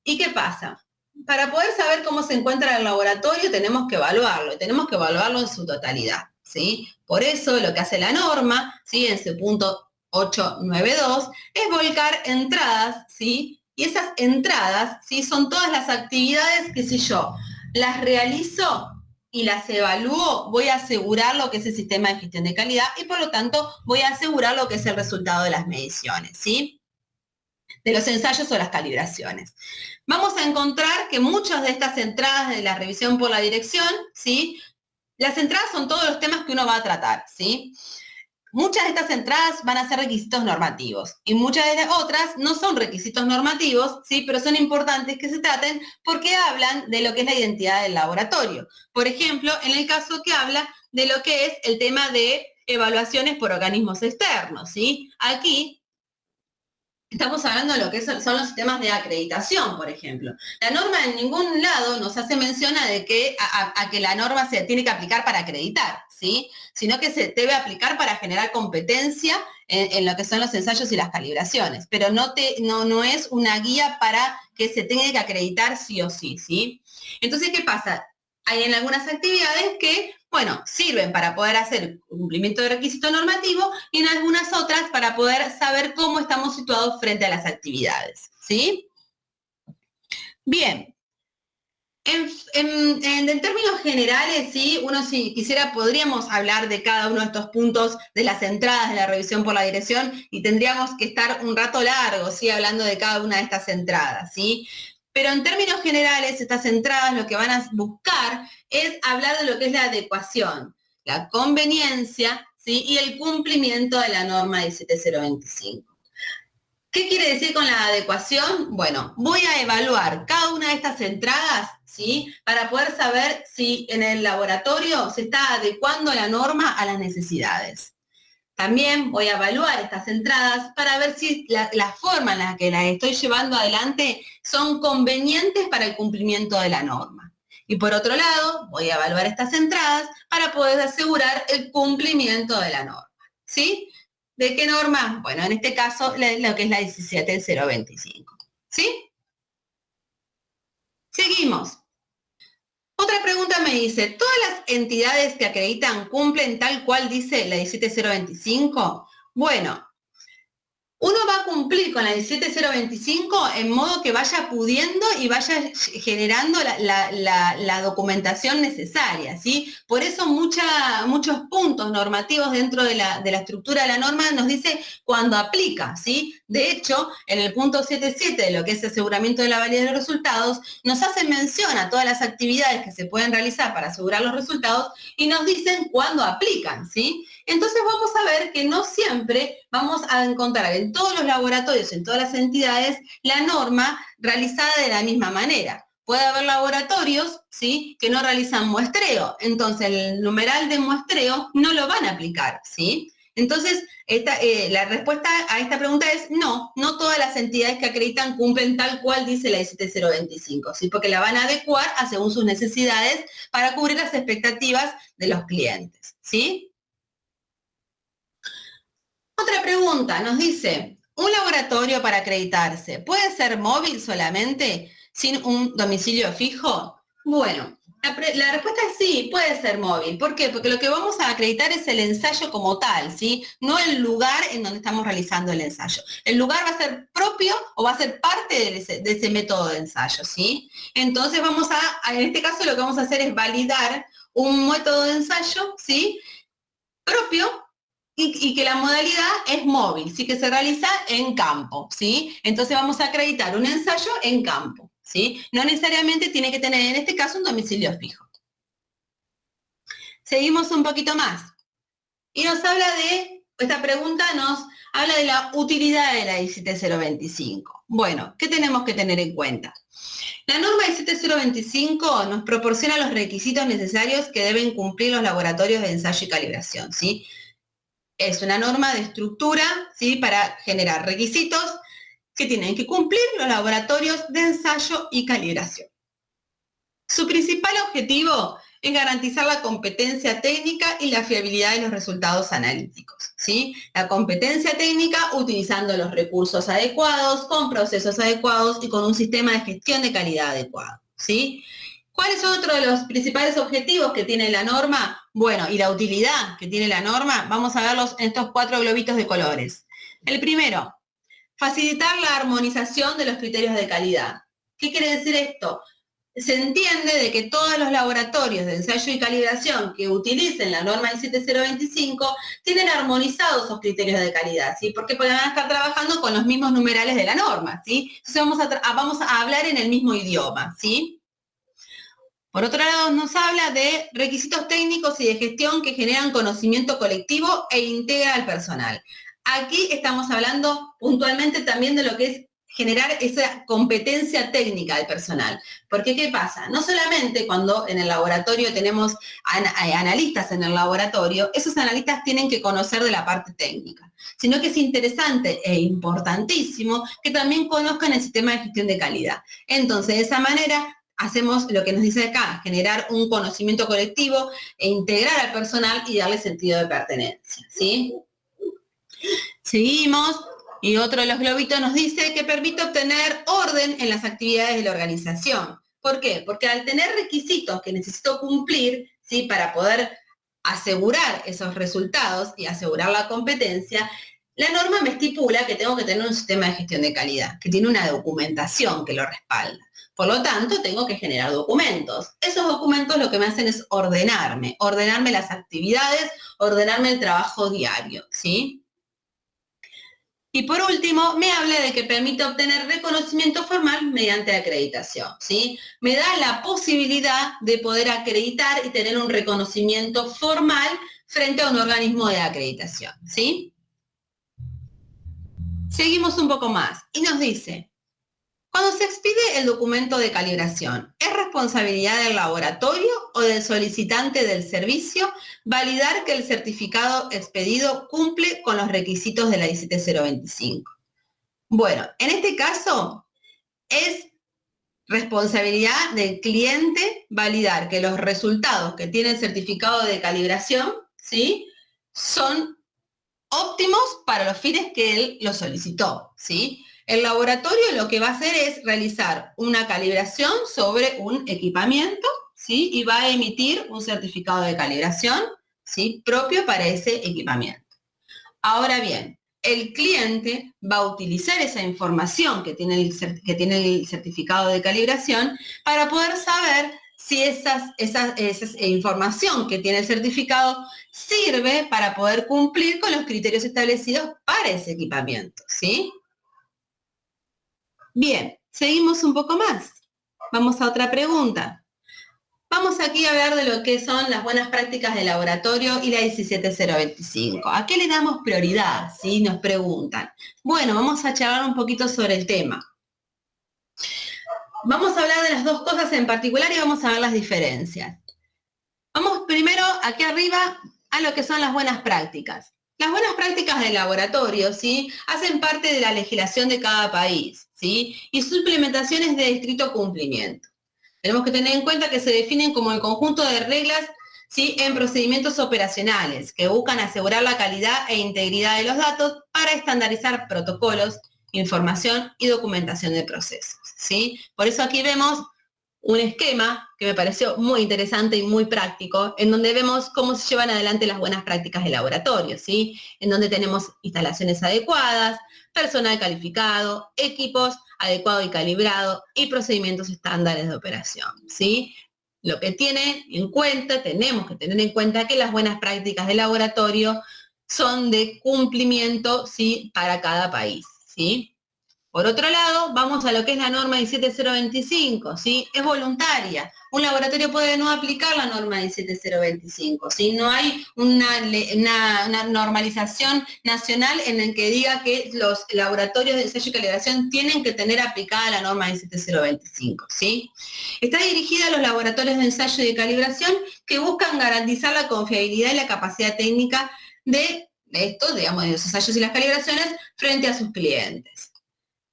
¿Y qué pasa? Para poder saber cómo se encuentra el laboratorio tenemos que evaluarlo, y tenemos que evaluarlo en su totalidad, ¿sí? Por eso lo que hace la norma, ¿sí?, en su punto 892, es volcar entradas, ¿sí? Y esas entradas, ¿sí?, son todas las actividades que si yo las realizo y las evalúo, voy a asegurar lo que es el sistema de gestión de calidad y por lo tanto voy a asegurar lo que es el resultado de las mediciones, ¿sí? De los ensayos o las calibraciones. Vamos a encontrar que muchas de estas entradas de la revisión por la dirección, ¿sí? Las entradas son todos los temas que uno va a tratar, ¿sí? Muchas de estas entradas van a ser requisitos normativos y muchas de las otras no son requisitos normativos, ¿sí? Pero son importantes que se traten porque hablan de lo que es la identidad del laboratorio. Por ejemplo, en el caso que habla de lo que es el tema de evaluaciones por organismos externos, ¿sí? Aquí estamos hablando de lo que son los sistemas de acreditación, por ejemplo. La norma en ningún lado nos hace mención de que, a que la norma se tiene que aplicar para acreditar, ¿sí? Sino que se debe aplicar para generar competencia en lo que son los ensayos y las calibraciones. Pero no es una guía para que se tenga que acreditar sí o sí, ¿sí? Entonces, ¿qué pasa? Hay en algunas actividades que, bueno, sirven para poder hacer cumplimiento de requisito normativo y en algunas otras para poder saber cómo estamos situados frente a las actividades, ¿sí? Bien. En términos generales, ¿sí? Uno si quisiera podríamos hablar de cada uno de estos puntos de las entradas de la revisión por la dirección y tendríamos que estar un rato largo, ¿sí? Hablando de cada una de estas entradas, ¿sí? Pero en términos generales, estas entradas lo que van a buscar es hablar de lo que es la adecuación, la conveniencia, ¿sí? Y el cumplimiento de la norma 17025. ¿Qué quiere decir con la adecuación? Bueno, voy a evaluar cada una de estas entradas, ¿sí? Para poder saber si en el laboratorio se está adecuando la norma a las necesidades. También voy a evaluar estas entradas para ver si la forma en la que las estoy llevando adelante son convenientes para el cumplimiento de la norma. Y por otro lado, voy a evaluar estas entradas para poder asegurar el cumplimiento de la norma, ¿sí? ¿De qué norma? Bueno, en este caso, lo que es la 17025, ¿sí? Seguimos. Otra pregunta me dice, ¿todas las entidades que acreditan cumplen tal cual dice la 17025? Bueno, uno va a cumplir con la 17025 en modo que vaya pudiendo y vaya generando la documentación necesaria, ¿sí? Por eso muchos puntos normativos dentro de la estructura de la norma nos dice cuando aplica, ¿sí? De hecho, en el punto 7.7 de lo que es aseguramiento de la validez de los resultados, nos hacen mención a todas las actividades que se pueden realizar para asegurar los resultados y nos dicen cuándo aplican, ¿sí? Entonces vamos a ver que no siempre vamos a encontrar en todos los laboratorios, en todas las entidades, la norma realizada de la misma manera. Puede haber laboratorios, ¿sí? Que no realizan muestreo, entonces el numeral de muestreo no lo van a aplicar, ¿sí? Entonces, la respuesta a esta pregunta es no todas las entidades que acreditan cumplen tal cual dice la 17025, ¿sí? Porque la van a adecuar a según sus necesidades para cubrir las expectativas de los clientes, ¿sí? Otra pregunta nos dice, ¿un laboratorio para acreditarse puede ser móvil solamente sin un domicilio fijo? Bueno, la respuesta es sí, puede ser móvil. ¿Por qué? Porque lo que vamos a acreditar es el ensayo como tal, ¿sí? No el lugar en donde estamos realizando el ensayo. El lugar va a ser propio o va a ser parte de ese método de ensayo, ¿sí? Entonces en este caso lo que vamos a hacer es validar un método de ensayo, ¿sí? Propio, y que la modalidad es móvil, sí, que se realiza en campo, ¿sí? Entonces vamos a acreditar un ensayo en campo, ¿sí? No necesariamente tiene que tener en este caso un domicilio fijo. Seguimos un poquito más. Y esta pregunta nos habla de la utilidad de la 17025. Bueno, ¿qué tenemos que tener en cuenta? La norma 17025 nos proporciona los requisitos necesarios que deben cumplir los laboratorios de ensayo y calibración, ¿sí? Es una norma de estructura, ¿sí? Para generar requisitos que tienen que cumplir los laboratorios de ensayo y calibración. Su principal objetivo es garantizar la competencia técnica y la fiabilidad de los resultados analíticos, ¿sí? La competencia técnica utilizando los recursos adecuados, con procesos adecuados y con un sistema de gestión de calidad adecuado, ¿sí? ¿Cuál es otro de los principales objetivos que tiene la norma? Bueno, y la utilidad que tiene la norma, vamos a verlos en estos 4 globitos de colores. El primero, facilitar la armonización de los criterios de calidad. ¿Qué quiere decir esto? se entiende de que todos los laboratorios de ensayo y calibración que utilicen la norma 17025 tienen armonizados esos criterios de calidad, ¿sí? Porque van a estar trabajando con los mismos numerales de la norma, ¿sí? Entonces vamos a hablar en el mismo idioma, ¿sí? Por otro lado, nos habla de requisitos técnicos y de gestión que generan conocimiento colectivo e integra al personal. Aquí estamos hablando puntualmente también de lo que es generar esa competencia técnica del personal. Porque, ¿qué pasa? No solamente cuando en el laboratorio tenemos analistas en el laboratorio, esos analistas tienen que conocer de la parte técnica, sino que es interesante e importantísimo que también conozcan el sistema de gestión de calidad. Entonces, de esa manera, hacemos lo que nos dice acá, generar un conocimiento colectivo e integrar al personal y darle sentido de pertenencia, ¿sí? Seguimos, y otro de los globitos nos dice que permite obtener orden en las actividades de la organización. ¿Por qué? Porque al tener requisitos que necesito cumplir, ¿sí? Para poder asegurar esos resultados y asegurar la competencia, la norma me estipula que tengo que tener un sistema de gestión de calidad, que tiene una documentación que lo respalda. Por lo tanto, tengo que generar documentos. Esos documentos lo que me hacen es ordenarme las actividades, ordenarme el trabajo diario, ¿sí? Y por último, me habla de que permite obtener reconocimiento formal mediante acreditación, ¿sí? Me da la posibilidad de poder acreditar y tener un reconocimiento formal frente a un organismo de acreditación, ¿sí? Seguimos un poco más y nos dice, cuando se expide el documento de calibración, ¿es responsabilidad del laboratorio o del solicitante del servicio validar que el certificado expedido cumple con los requisitos de la 17025? Bueno, en este caso es responsabilidad del cliente validar que los resultados que tiene el certificado de calibración, ¿sí?, son óptimos para los fines que él lo solicitó, ¿sí? El laboratorio lo que va a hacer es realizar una calibración sobre un equipamiento, ¿sí? Y va a emitir un certificado de calibración, ¿sí?, propio para ese equipamiento. Ahora bien, el cliente va a utilizar esa información que tiene el certificado de calibración para poder saber si esa información que tiene el certificado sirve para poder cumplir con los criterios establecidos para ese equipamiento, ¿sí? Bien, seguimos un poco más. Vamos a otra pregunta. Vamos aquí a hablar de lo que son las buenas prácticas de laboratorio y la 17025. ¿A qué le damos prioridad? ¿Sí? Nos preguntan. Bueno, vamos a charlar un poquito sobre el tema. Vamos a hablar de las dos cosas en particular y vamos a ver las diferencias. Vamos primero aquí arriba a lo que son las buenas prácticas. Las buenas prácticas del laboratorio, ¿sí?, hacen parte de la legislación de cada país, ¿sí?, y su implementación es de estricto cumplimiento. Tenemos que tener en cuenta que se definen como el conjunto de reglas, ¿sí?, en procedimientos operacionales que buscan asegurar la calidad e integridad de los datos para estandarizar protocolos, información y documentación de procesos, ¿sí? Por eso aquí vemos un esquema que me pareció muy interesante y muy práctico, en donde vemos cómo se llevan adelante las buenas prácticas de laboratorio, ¿sí? En donde tenemos instalaciones adecuadas, personal calificado, equipos adecuado y calibrado y procedimientos estándares de operación, ¿sí? Lo que tenemos que tener en cuenta que las buenas prácticas de laboratorio son de cumplimiento, ¿sí?, para cada país, ¿sí? Por otro lado, vamos a lo que es la norma 17025, ¿sí? Es voluntaria. Un laboratorio puede no aplicar la norma 17025, ¿sí? No hay una normalización nacional en el que diga que los laboratorios de ensayo y calibración tienen que tener aplicada la norma 17025, ¿sí? Está dirigida a los laboratorios de ensayo y de calibración que buscan garantizar la confiabilidad y la capacidad técnica de estos, digamos, de los ensayos y las calibraciones frente a sus clientes.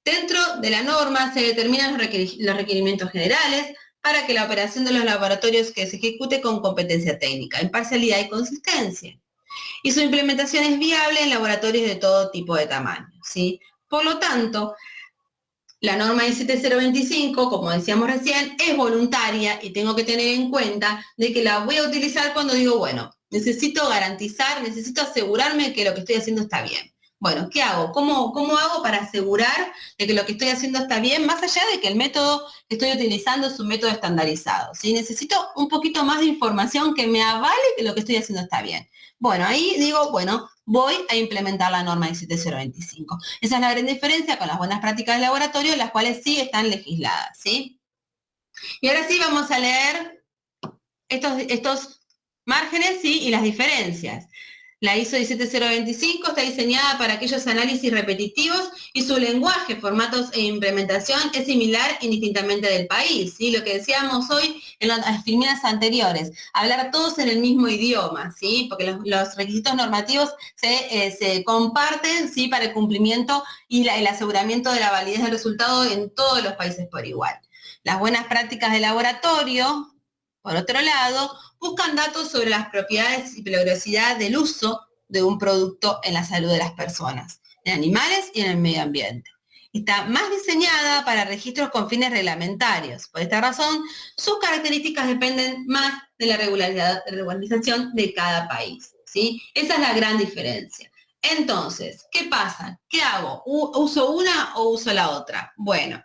Dentro de la norma se determinan los requerimientos generales para que la operación de los laboratorios que se ejecute con competencia técnica, imparcialidad y consistencia. Y su implementación es viable en laboratorios de todo tipo de tamaño, ¿sí? Por lo tanto, la norma 17025, como decíamos recién, es voluntaria y tengo que tener en cuenta de que la voy a utilizar cuando digo, bueno, necesito garantizar, necesito asegurarme que lo que estoy haciendo está bien. Bueno, ¿qué hago? ¿Cómo hago para asegurar de que lo que estoy haciendo está bien, más allá de que el método que estoy utilizando es un método estandarizado? ¿Sí? Necesito un poquito más de información que me avale que lo que estoy haciendo está bien. Bueno, ahí digo, bueno, voy a implementar la norma 17025. Esa es la gran diferencia con las buenas prácticas de laboratorio, las cuales sí están legisladas, ¿sí? Y ahora sí vamos a leer estos márgenes, ¿sí? Y las diferencias. La ISO 17025 está diseñada para aquellos análisis repetitivos y su lenguaje, formatos e implementación es similar indistintamente del país, ¿sí? Lo que decíamos hoy en las filminas anteriores, hablar todos en el mismo idioma, ¿sí? Porque los requisitos normativos se comparten, ¿sí? Para el cumplimiento y el aseguramiento de la validez del resultado en todos los países por igual. Las buenas prácticas de laboratorio, por otro lado, buscan datos sobre las propiedades y peligrosidad del uso de un producto en la salud de las personas, en animales y en el medio ambiente. Está más diseñada para registros con fines reglamentarios. Por esta razón, sus características dependen más de la regularización de cada país, ¿sí? Esa es la gran diferencia. Entonces, ¿qué pasa? ¿Qué hago? ¿Uso una o uso la otra? Bueno,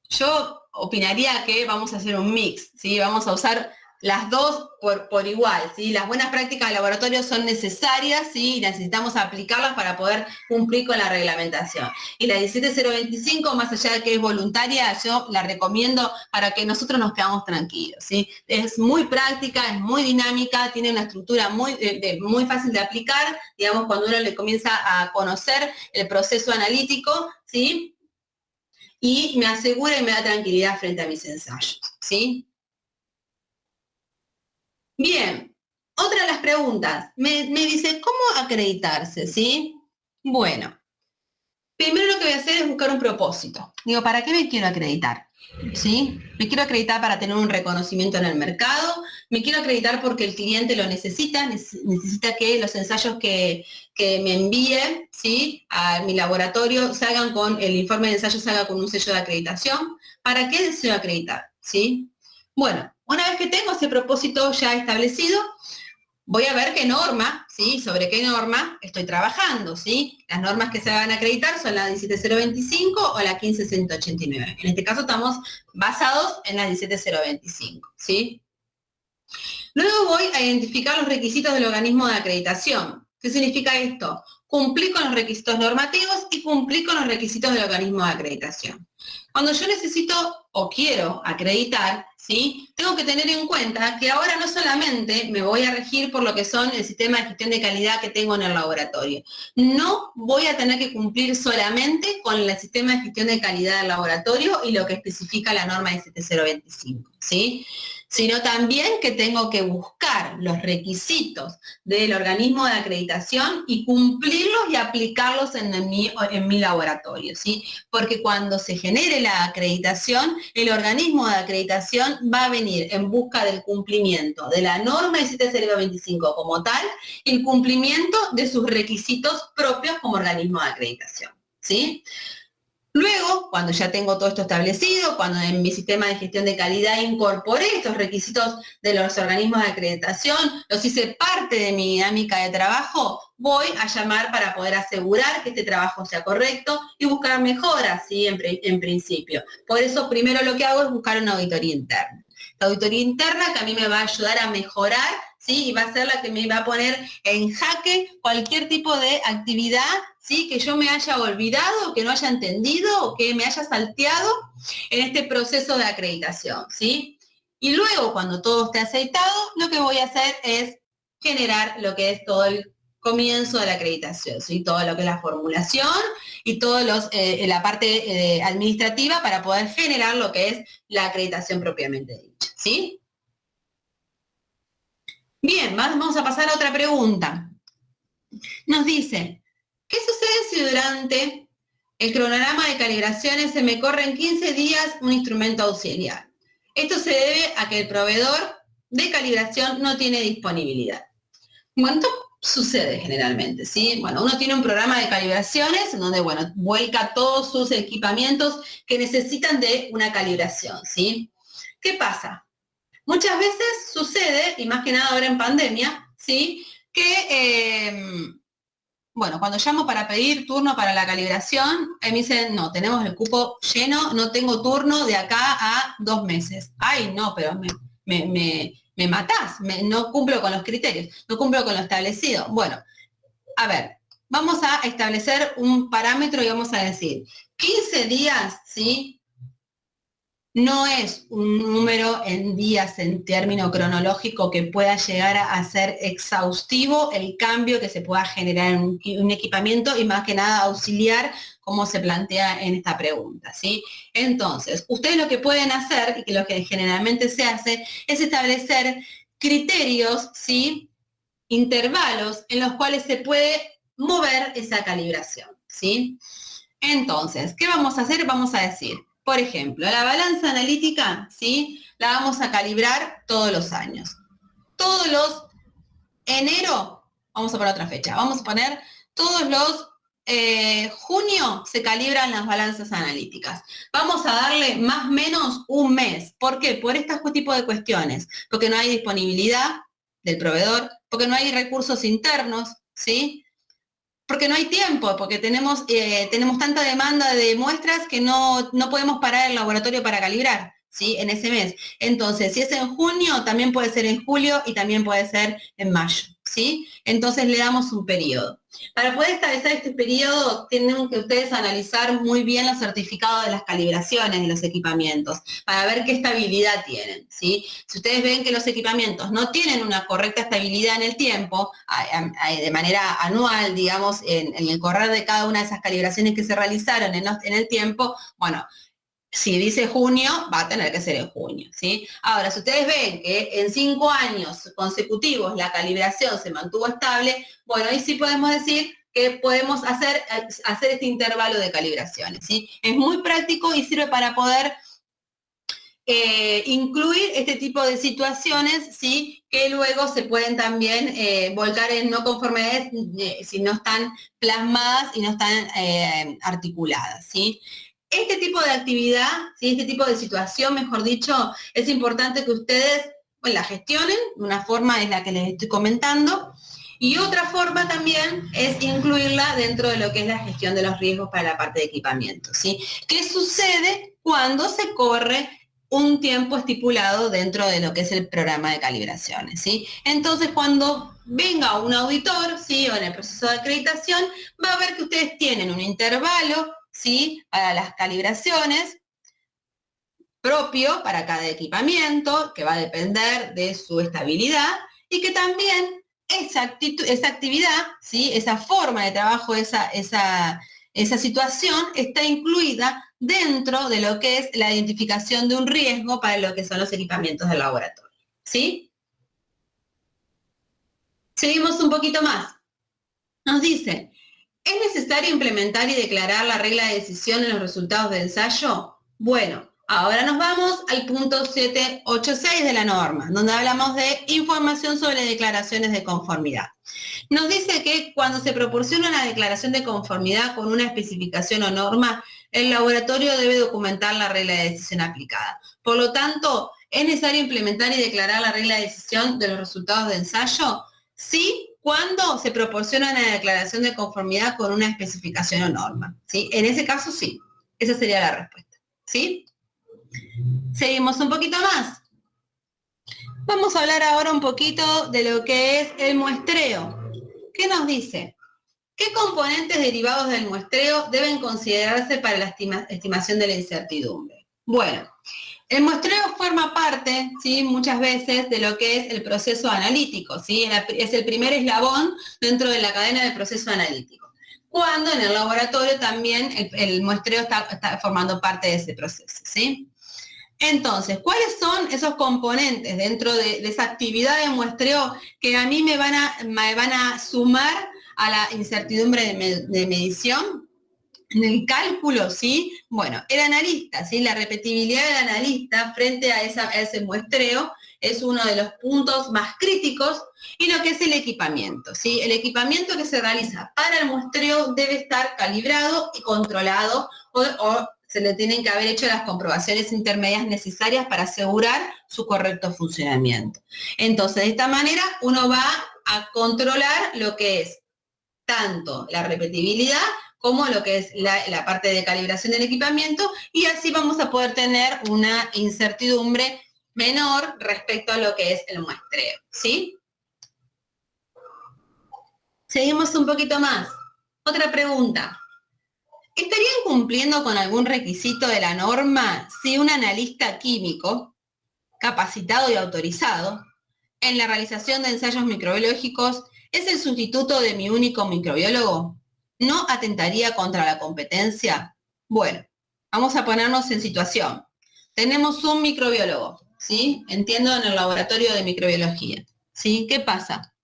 yo opinaría que vamos a hacer un mix, ¿sí? Vamos a usar las dos por igual, ¿sí? Las buenas prácticas de laboratorio son necesarias, ¿sí? Y necesitamos aplicarlas para poder cumplir con la reglamentación. Y la 17025, más allá de que es voluntaria, yo la recomiendo para que nosotros nos quedamos tranquilos, ¿sí? Es muy práctica, es muy dinámica, tiene una estructura muy fácil de aplicar, digamos, cuando uno le comienza a conocer el proceso analítico, ¿sí? Y me asegura y me da tranquilidad frente a mis ensayos, ¿sí? Bien, otra de las preguntas, me dice, ¿cómo acreditarse, sí? Bueno, primero lo que voy a hacer es buscar un propósito. Digo, ¿para qué me quiero acreditar? ¿Sí? Me quiero acreditar para tener un reconocimiento en el mercado, me quiero acreditar porque el cliente lo necesita, necesita que los ensayos que me envíe, ¿sí? A mi laboratorio salgan con, el informe de ensayo salga con un sello de acreditación. ¿Para qué deseo acreditar? ¿Sí? Bueno, una vez que tengo ese propósito ya establecido, voy a ver qué norma, ¿sí? Sobre qué norma estoy trabajando, ¿sí? Las normas que se van a acreditar son la 17025 o la 15189. En este caso estamos basados en la 17025, ¿sí? Luego voy a identificar los requisitos del organismo de acreditación. ¿Qué significa esto? Cumplir con los requisitos normativos y cumplir con los requisitos del organismo de acreditación. Cuando yo necesito o quiero acreditar, ¿sí? Tengo que tener en cuenta que ahora no solamente me voy a regir por lo que son el sistema de gestión de calidad que tengo en el laboratorio. No voy a tener que cumplir solamente con el sistema de gestión de calidad del laboratorio y lo que especifica la norma de 7025, ¿sí? Sino también que tengo que buscar los requisitos del organismo de acreditación y cumplirlos y aplicarlos en mi laboratorio, ¿sí? Porque cuando se genere la acreditación, el organismo de acreditación va a venir en busca del cumplimiento de la norma 17025 como tal y el cumplimiento de sus requisitos propios como organismo de acreditación, ¿sí? Luego, cuando ya tengo todo esto establecido, cuando en mi sistema de gestión de calidad incorporé estos requisitos de los organismos de acreditación, los hice parte de mi dinámica de trabajo, voy a llamar para poder asegurar que este trabajo sea correcto y buscar mejoras, ¿sí? En principio. Por eso, primero lo que hago es buscar una auditoría interna. La auditoría interna que a mí me va a ayudar a mejorar, ¿sí? Y va a ser la que me va a poner en jaque cualquier tipo de actividad, ¿sí? Que yo me haya olvidado, que no haya entendido o que me haya salteado en este proceso de acreditación, ¿sí? Y luego, cuando todo esté aceitado, lo que voy a hacer es generar lo que es todo el comienzo de la acreditación, ¿sí? Todo lo que es la formulación y toda la parte administrativa para poder generar lo que es la acreditación propiamente dicha, ¿sí? Bien, vamos a pasar a otra pregunta. Nos dice, ¿qué sucede si durante el cronograma de calibraciones se me corre en 15 días un instrumento auxiliar? Esto se debe a que el proveedor de calibración no tiene disponibilidad. Bueno, esto sucede generalmente, ¿sí? Bueno, uno tiene un programa de calibraciones en donde, bueno, vuelca todos sus equipamientos que necesitan de una calibración, ¿sí? ¿Qué pasa? Muchas veces sucede, y más que nada ahora en pandemia, ¿sí? Que Bueno, cuando llamo para pedir turno para la calibración, me dicen, no, tenemos el cupo lleno, no tengo turno de acá a 2 meses. Ay, no, pero me matás, no cumplo con los criterios, no cumplo con lo establecido. Bueno, a ver, vamos a establecer un parámetro y vamos a decir, 15 días, ¿sí? No es un número en días en término cronológico que pueda llegar a ser exhaustivo el cambio que se pueda generar en un equipamiento y más que nada auxiliar como se plantea en esta pregunta, ¿sí? Entonces, ustedes lo que pueden hacer, y lo que generalmente se hace, es establecer criterios, ¿sí? Intervalos en los cuales se puede mover esa calibración, ¿sí? Entonces, ¿qué vamos a hacer? Vamos a decir, por ejemplo, la balanza analítica, ¿sí? La vamos a calibrar todos los años. Todos los enero, vamos a poner otra fecha, vamos a poner todos los junio se calibran las balanzas analíticas. Vamos a darle más o menos un mes. ¿Por qué? Por este tipo de cuestiones. Porque no hay disponibilidad del proveedor, porque no hay recursos internos, ¿sí? Porque no hay tiempo, porque tenemos tanta demanda de muestras que no podemos parar el laboratorio para calibrar, ¿sí? En ese mes. Entonces, si es en junio, también puede ser en julio y también puede ser en mayo, ¿sí? Entonces le damos un periodo. Para poder establecer este periodo, tienen que ustedes analizar muy bien los certificados de las calibraciones de los equipamientos, para ver qué estabilidad tienen, ¿sí? Si ustedes ven que los equipamientos no tienen una correcta estabilidad en el tiempo, de manera anual, digamos, en el correr de cada una de esas calibraciones que se realizaron en el tiempo, bueno, si dice junio, va a tener que ser en junio, ¿sí? Ahora, si ustedes ven que en 5 años consecutivos la calibración se mantuvo estable, bueno, ahí sí podemos decir que podemos hacer este intervalo de calibraciones, ¿sí? Es muy práctico y sirve para poder incluir este tipo de situaciones, ¿sí? Que luego se pueden también volcar en no conformidades si no están plasmadas y no están articuladas, ¿sí? Este tipo de actividad, ¿sí? Este tipo de situación, mejor dicho, es importante que ustedes la gestionen, una forma es la que les estoy comentando, y otra forma también es incluirla dentro de lo que es la gestión de los riesgos para la parte de equipamiento, ¿sí? ¿Qué sucede cuando se corre un tiempo estipulado dentro de lo que es el programa de calibraciones, ¿sí? Entonces, cuando venga un auditor, ¿sí? O en el proceso de acreditación, va a ver que ustedes tienen un intervalo, ¿sí? Para las calibraciones propio para cada equipamiento, que va a depender de su estabilidad, y que también esa actividad, ¿sí? Esa forma de trabajo, esa situación está incluida dentro de lo que es la identificación de un riesgo para lo que son los equipamientos del laboratorio, ¿sí? Seguimos un poquito más. Nos dice, ¿es necesario implementar y declarar la regla de decisión en los resultados del ensayo? Bueno, ahora nos vamos al punto 786 de la norma, donde hablamos de información sobre declaraciones de conformidad. Nos dice que cuando se proporciona una declaración de conformidad con una especificación o norma, el laboratorio debe documentar la regla de decisión aplicada. Por lo tanto, ¿es necesario implementar y declarar la regla de decisión de los resultados de ensayo? Sí, cuando se proporciona una declaración de conformidad con una especificación o norma, ¿sí? En ese caso, sí. Esa sería la respuesta, ¿sí? Seguimos un poquito más. Vamos a hablar ahora un poquito de lo que es el muestreo. ¿Qué nos dice? ¿Qué componentes derivados del muestreo deben considerarse para la estimación de la incertidumbre? Bueno, el muestreo forma parte, ¿sí? Muchas veces de lo que es el proceso analítico, ¿sí? Es el primer eslabón dentro de la cadena del proceso analítico. Cuando en el laboratorio también el muestreo está formando parte de ese proceso, ¿sí? Entonces, ¿cuáles son esos componentes dentro de esa actividad de muestreo que a mí me van a sumar a la incertidumbre de medición? En el cálculo, ¿sí? Bueno, el analista, ¿sí? La repetibilidad del analista frente a ese muestreo es uno de los puntos más críticos, y lo que es el equipamiento, ¿sí? El equipamiento que se realiza para el muestreo debe estar calibrado y controlado o se le tienen que haber hecho las comprobaciones intermedias necesarias para asegurar su correcto funcionamiento. Entonces, de esta manera uno va a controlar lo que es tanto la repetibilidad como lo que es la parte de calibración del equipamiento, y así vamos a poder tener una incertidumbre menor respecto a lo que es el muestreo, ¿sí? Seguimos un poquito más. Otra pregunta. ¿Estarían cumpliendo con algún requisito de la norma si un analista químico capacitado y autorizado en la realización de ensayos microbiológicos es el sustituto de mi único microbiólogo? ¿No atentaría contra la competencia? Bueno, vamos a ponernos en situación. Tenemos un microbiólogo, ¿sí? Entiendo, en el laboratorio de microbiología, ¿sí? ¿Qué pasa?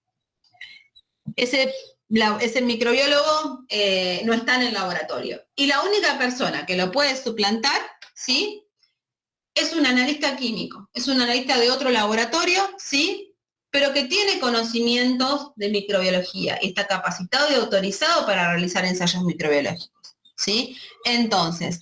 Ese microbiólogo no está en el laboratorio. Y la única persona que lo puede suplantar, ¿sí? Es un analista químico, es un analista de otro laboratorio, ¿sí? Pero que tiene conocimientos de microbiología y está capacitado y autorizado para realizar ensayos microbiológicos, ¿sí? Entonces,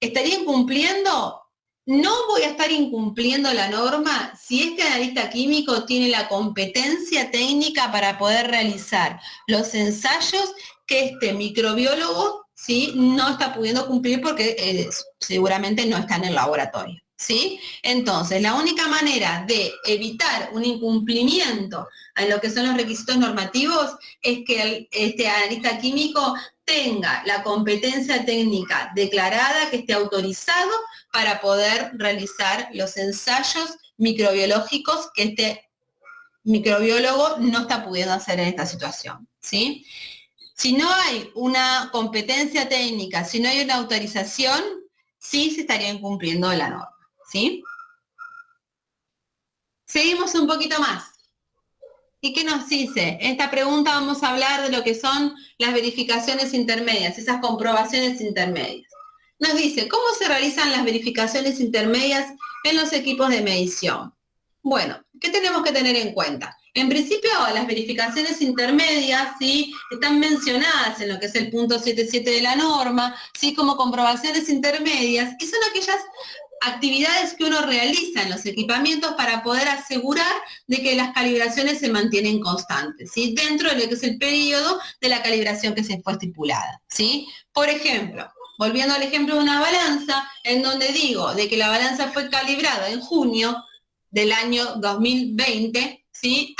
¿estaría incumpliendo? No voy a estar incumpliendo la norma si este analista químico tiene la competencia técnica para poder realizar los ensayos que este microbiólogo, ¿sí?, no está pudiendo cumplir porque seguramente no está en el laboratorio, ¿sí? Entonces, la única manera de evitar un incumplimiento en lo que son los requisitos normativos es que este analista químico tenga la competencia técnica declarada, que esté autorizado para poder realizar los ensayos microbiológicos que este microbiólogo no está pudiendo hacer en esta situación, ¿sí? Si no hay una competencia técnica, si no hay una autorización, sí se estaría incumpliendo la norma, ¿sí? Seguimos un poquito más. ¿Y qué nos dice? En esta pregunta vamos a hablar de lo que son las verificaciones intermedias, esas comprobaciones intermedias. Nos dice, ¿cómo se realizan las verificaciones intermedias en los equipos de medición? Bueno, ¿qué tenemos que tener en cuenta? En principio, las verificaciones intermedias, ¿sí?, están mencionadas en lo que es el punto 7.7 de la norma, ¿sí?, como comprobaciones intermedias, y son aquellas actividades que uno realiza en los equipamientos para poder asegurar de que las calibraciones se mantienen constantes, ¿sí?, dentro de lo que es el periodo de la calibración que se fue estipulada, ¿sí? Por ejemplo, volviendo al ejemplo de una balanza, en donde digo de que la balanza fue calibrada en junio del año 2020, ¿sí?,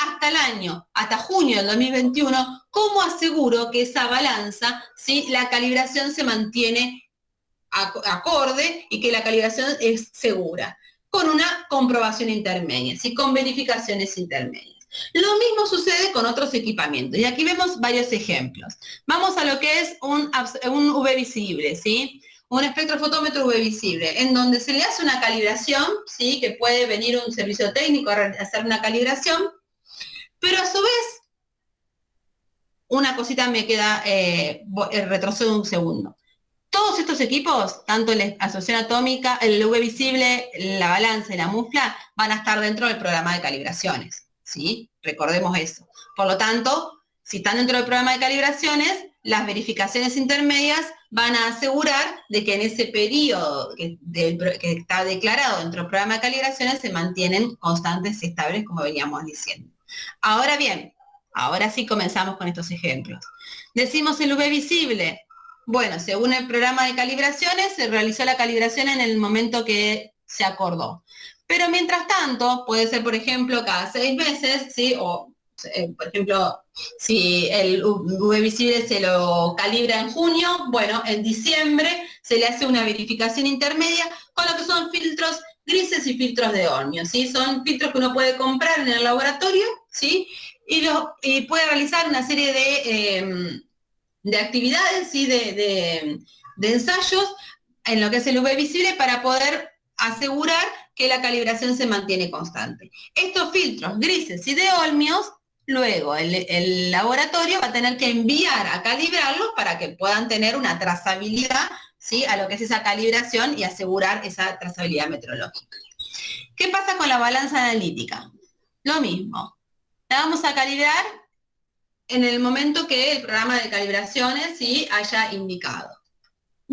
hasta junio del 2021, ¿cómo aseguro que esa balanza, ¿sí?, la calibración se mantiene acorde y que la calibración es segura? Con una comprobación intermedia, ¿sí?, con verificaciones intermedias. Lo mismo sucede con otros equipamientos, y aquí vemos varios ejemplos. Vamos a lo que es un UV visible, ¿sí?, un espectrofotómetro UV visible, en donde se le hace una calibración, ¿sí?, que puede venir un servicio técnico a hacer una calibración, pero a su vez, una cosita me queda, retrocedo un segundo. Todos estos equipos, tanto la asociación atómica, el UV visible, la balanza y la mufla, van a estar dentro del programa de calibraciones, ¿sí? Recordemos eso. Por lo tanto, si están dentro del programa de calibraciones, las verificaciones intermedias van a asegurar de que en ese periodo que está declarado dentro del programa de calibraciones se mantienen constantes y estables, como veníamos diciendo. Ahora bien, ahora sí comenzamos con estos ejemplos. Decimos el UV visible. Bueno, según el programa de calibraciones, se realizó la calibración en el momento que se acordó. Pero mientras tanto, puede ser, por ejemplo, cada 6 meses, ¿sí? O, por ejemplo, si el UV visible se lo calibra en junio, bueno, en diciembre se le hace una verificación intermedia con lo que son filtros grises y filtros de Olmio, ¿sí? Son filtros que uno puede comprar en el laboratorio, ¿sí? Y puede realizar una serie de actividades, ¿sí?, de ensayos en lo que es el UV visible para poder asegurar que la calibración se mantiene constante. Estos filtros grises y de Olmios, luego el laboratorio va a tener que enviar a calibrarlos para que puedan tener una trazabilidad, ¿sí?, a lo que es esa calibración y asegurar esa trazabilidad metrológica. ¿Qué pasa con la balanza analítica? Lo mismo. La vamos a calibrar en el momento que el programa de calibraciones, ¿sí?, haya indicado.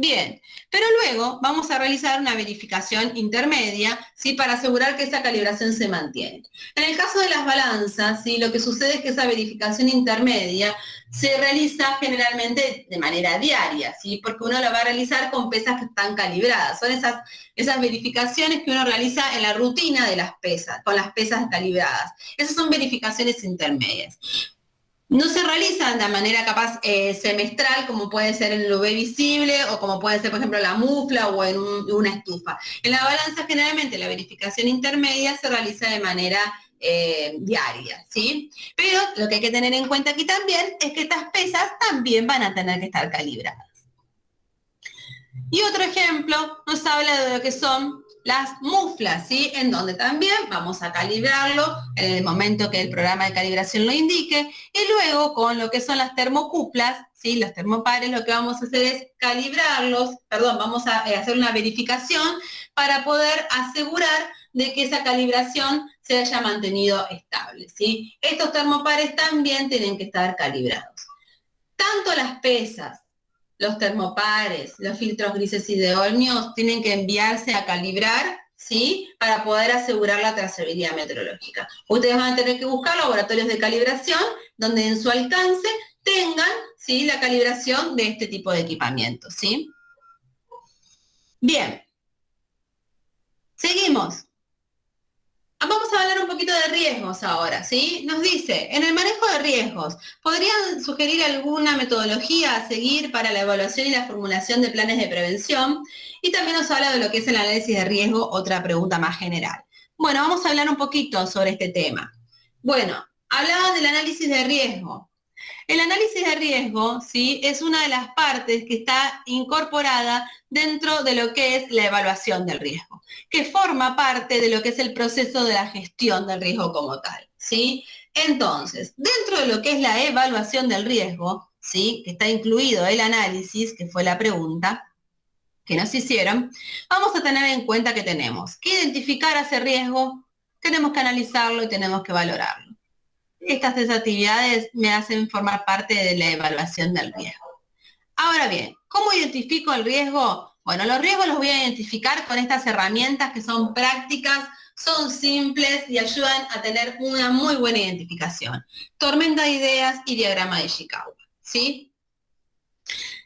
Bien, pero luego vamos a realizar una verificación intermedia, ¿sí? Para asegurar que esa calibración se mantiene. En el caso de las balanzas, ¿sí? Lo que sucede es que esa verificación intermedia se realiza generalmente de manera diaria, ¿sí? Porque uno lo va a realizar con pesas que están calibradas. Son esas verificaciones que uno realiza en la rutina de las pesas, con las pesas calibradas. Esas son verificaciones intermedias. No se realizan de manera capaz semestral, como puede ser en el UV visible o como puede ser, por ejemplo, la mufla o en una estufa. En la balanza, generalmente, la verificación intermedia se realiza de manera diaria, ¿sí? Pero lo que hay que tener en cuenta aquí también es que estas pesas también van a tener que estar calibradas. Y otro ejemplo nos habla de lo que son las muflas, ¿sí? En donde también vamos a calibrarlo en el momento que el programa de calibración lo indique, y luego con lo que son las termocuplas, ¿sí? Los termopares, lo que vamos a hacer es calibrarlos, vamos a hacer una verificación para poder asegurar de que esa calibración se haya mantenido estable, ¿sí? Estos termopares también tienen que estar calibrados. Tanto las pesas, los termopares, los filtros grises idóneos tienen que enviarse a calibrar, ¿sí? Para poder asegurar la trazabilidad meteorológica. Ustedes van a tener que buscar laboratorios de calibración donde en su alcance tengan, ¿sí? La calibración de este tipo de equipamientos, ¿sí? Bien. Seguimos. Vamos a hablar un poquito de riesgos ahora, ¿sí? Nos dice, en el manejo de riesgos, ¿podrían sugerir alguna metodología a seguir para la evaluación y la formulación de planes de prevención? Y también nos habla de lo que es el análisis de riesgo, otra pregunta más general. Bueno, vamos a hablar un poquito sobre este tema. Bueno, hablaban del análisis de riesgo. El análisis de riesgo, ¿sí? Es una de las partes que está incorporada dentro de lo que es la evaluación del riesgo, que forma parte de lo que es el proceso de la gestión del riesgo como tal, ¿sí? Entonces, dentro de lo que es la evaluación del riesgo, ¿sí? Que está incluido el análisis, que fue la pregunta que nos hicieron, vamos a tener en cuenta que tenemos que identificar ese riesgo, tenemos que analizarlo y tenemos que valorarlo. Estas tres actividades me hacen formar parte de la evaluación del riesgo. Ahora bien, ¿cómo identifico el riesgo? Bueno, los riesgos los voy a identificar con estas herramientas que son prácticas, son simples y ayudan a tener una muy buena identificación. Tormenta de ideas y diagrama de Ishikawa, ¿sí?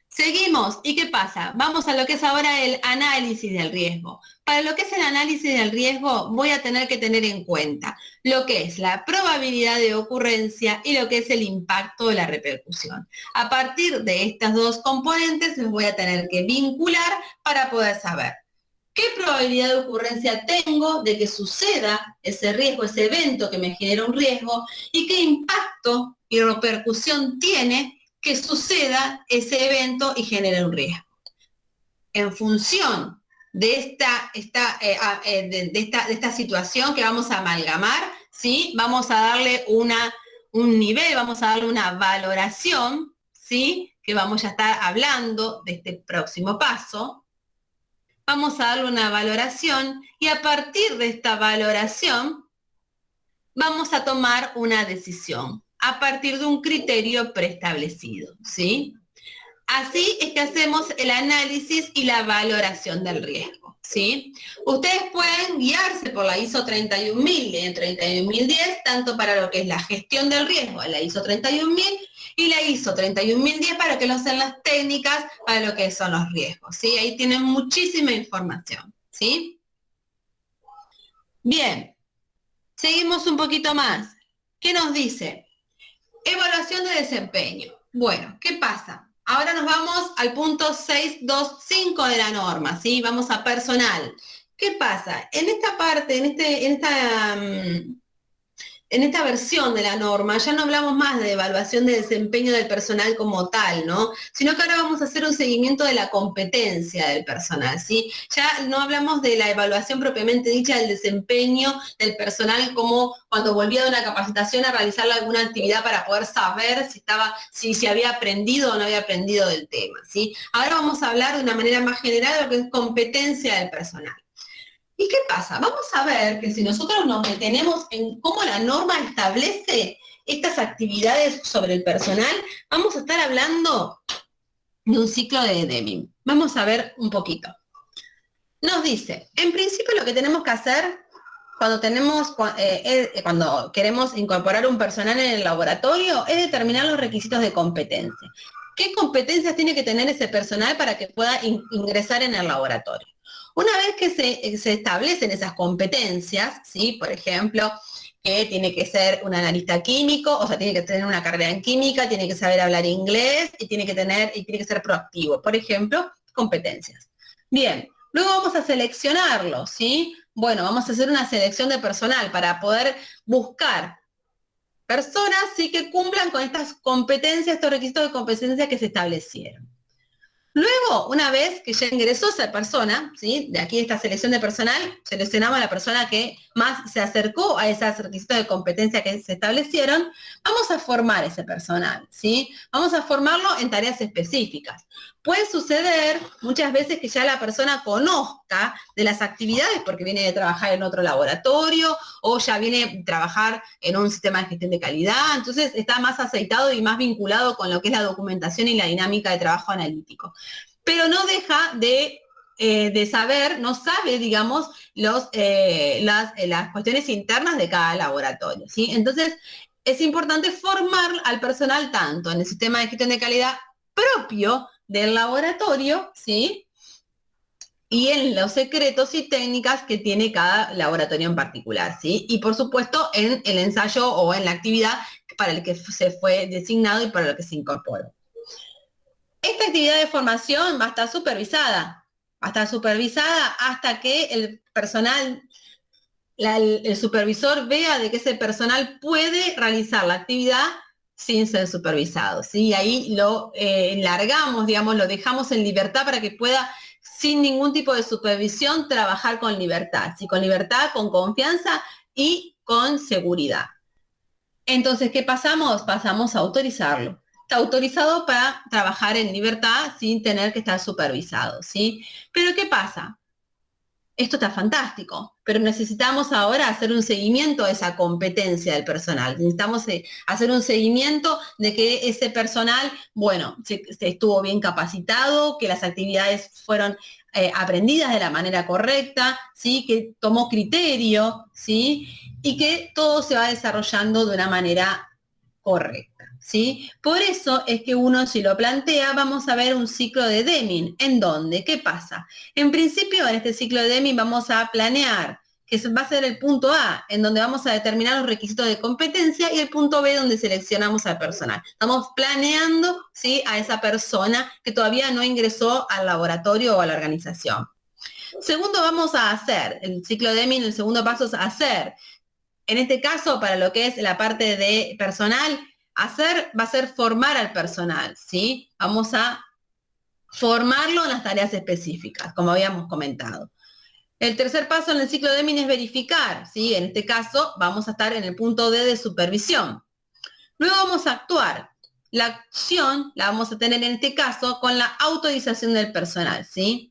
Seguimos, ¿y qué pasa? Vamos a lo que es ahora el análisis del riesgo. Para lo que es el análisis del riesgo voy a tener que tener en cuenta lo que es la probabilidad de ocurrencia y lo que es el impacto de la repercusión. A partir de estas dos componentes los voy a tener que vincular para poder saber qué probabilidad de ocurrencia tengo de que suceda ese riesgo, ese evento que me genera un riesgo, y qué impacto y repercusión tiene que suceda ese evento y genere un riesgo. En función de esta situación que vamos a amalgamar, ¿sí? Vamos a darle un nivel, vamos a darle una valoración, ¿sí? Que vamos a estar hablando de este próximo paso. Vamos a darle una valoración y a partir de esta valoración vamos a tomar una decisión a partir de un criterio preestablecido, ¿sí? Así es que hacemos el análisis y la valoración del riesgo, ¿sí? Ustedes pueden guiarse por la ISO 31000 y 31010, tanto para lo que es la gestión del riesgo, la ISO 31000 y la ISO 31010 para que lo sean las técnicas para lo que son los riesgos, ¿sí? Ahí tienen muchísima información, ¿sí? Bien, seguimos un poquito más. ¿Qué nos dice? Evaluación de desempeño. Bueno, ¿qué pasa? Ahora nos vamos al punto 625 de la norma, ¿sí? Vamos a personal. ¿Qué pasa? En esta parte, en esta versión de la norma, ya no hablamos más de evaluación de desempeño del personal como tal, ¿no? Sino que ahora vamos a hacer un seguimiento de la competencia del personal, ¿sí? Ya no hablamos de la evaluación propiamente dicha del desempeño del personal como cuando volvía de una capacitación a realizar alguna actividad para poder saber si había aprendido o no había aprendido del tema, ¿sí? Ahora vamos a hablar de una manera más general de lo que es competencia del personal. ¿Y qué pasa? Vamos a ver que si nosotros nos detenemos en cómo la norma establece estas actividades sobre el personal, vamos a estar hablando de un ciclo de Deming. Vamos a ver un poquito. Nos dice, en principio lo que tenemos que hacer cuando queremos incorporar un personal en el laboratorio es determinar los requisitos de competencia. ¿Qué competencias tiene que tener ese personal para que pueda ingresar en el laboratorio? Una vez que se establecen esas competencias, ¿sí? Por ejemplo, que tiene que ser un analista químico, o sea, tiene que tener una carrera en química, tiene que saber hablar inglés y tiene que ser proactivo. Por ejemplo, competencias. Bien, luego vamos a seleccionarlo, ¿sí? Bueno, vamos a hacer una selección de personal para poder buscar personas sí que cumplan con estas competencias, estos requisitos de competencia que se establecieron. Luego, una vez que ya ingresó esa persona, ¿sí? De aquí esta selección de personal, seleccionamos a la persona que más se acercó a esos requisitos de competencia que se establecieron, vamos a formar ese personal, ¿sí? Vamos a formarlo en tareas específicas. Puede suceder muchas veces que ya la persona conozca de las actividades porque viene de trabajar en otro laboratorio o ya viene a trabajar en un sistema de gestión de calidad, entonces está más aceitado y más vinculado con lo que es la documentación y la dinámica de trabajo analítico. Pero no deja de saber, no sabe, digamos, las cuestiones internas de cada laboratorio, ¿sí? Entonces, es importante formar al personal tanto en el sistema de gestión de calidad propio del laboratorio, ¿sí? Y en los secretos y técnicas que tiene cada laboratorio en particular, ¿sí? Y por supuesto en el ensayo o en la actividad para el que se fue designado y para lo que se incorporó. Esta actividad de formación va a estar supervisada hasta que el personal, el supervisor vea de que ese personal puede realizar la actividad sin ser supervisado, ¿sí? Y ahí lo largamos, digamos, lo dejamos en libertad para que pueda, sin ningún tipo de supervisión, trabajar con libertad, ¿sí? Con libertad, con confianza y con seguridad. Entonces, ¿qué pasamos? Pasamos a autorizarlo. Está autorizado para trabajar en libertad sin tener que estar supervisado, ¿sí? Pero ¿qué pasa? Esto está fantástico, pero necesitamos ahora hacer un seguimiento de esa competencia del personal. Necesitamos hacer un seguimiento de que ese personal, bueno, se estuvo bien capacitado, que las actividades fueron aprendidas de la manera correcta, ¿sí? Que tomó criterio, ¿sí? Y que todo se va desarrollando de una manera correcta, ¿sí? Por eso es que uno, si lo plantea, vamos a ver un ciclo de Deming. ¿En dónde? ¿Qué pasa? En principio, en este ciclo de Deming vamos a planear, que va a ser el punto A, en donde vamos a determinar los requisitos de competencia, y el punto B, donde seleccionamos al personal. Estamos planeando, ¿sí? A esa persona que todavía no ingresó al laboratorio o a la organización. Segundo, vamos a hacer, el ciclo de Deming, el segundo paso es hacer. En este caso, para lo que es la parte de personal, va a ser formar al personal, ¿sí? Vamos a formarlo en las tareas específicas, como habíamos comentado. El tercer paso en el ciclo de Deming es verificar, ¿sí? En este caso, vamos a estar en el punto D de supervisión. Luego vamos a actuar. La acción la vamos a tener en este caso con la autorización del personal, ¿sí?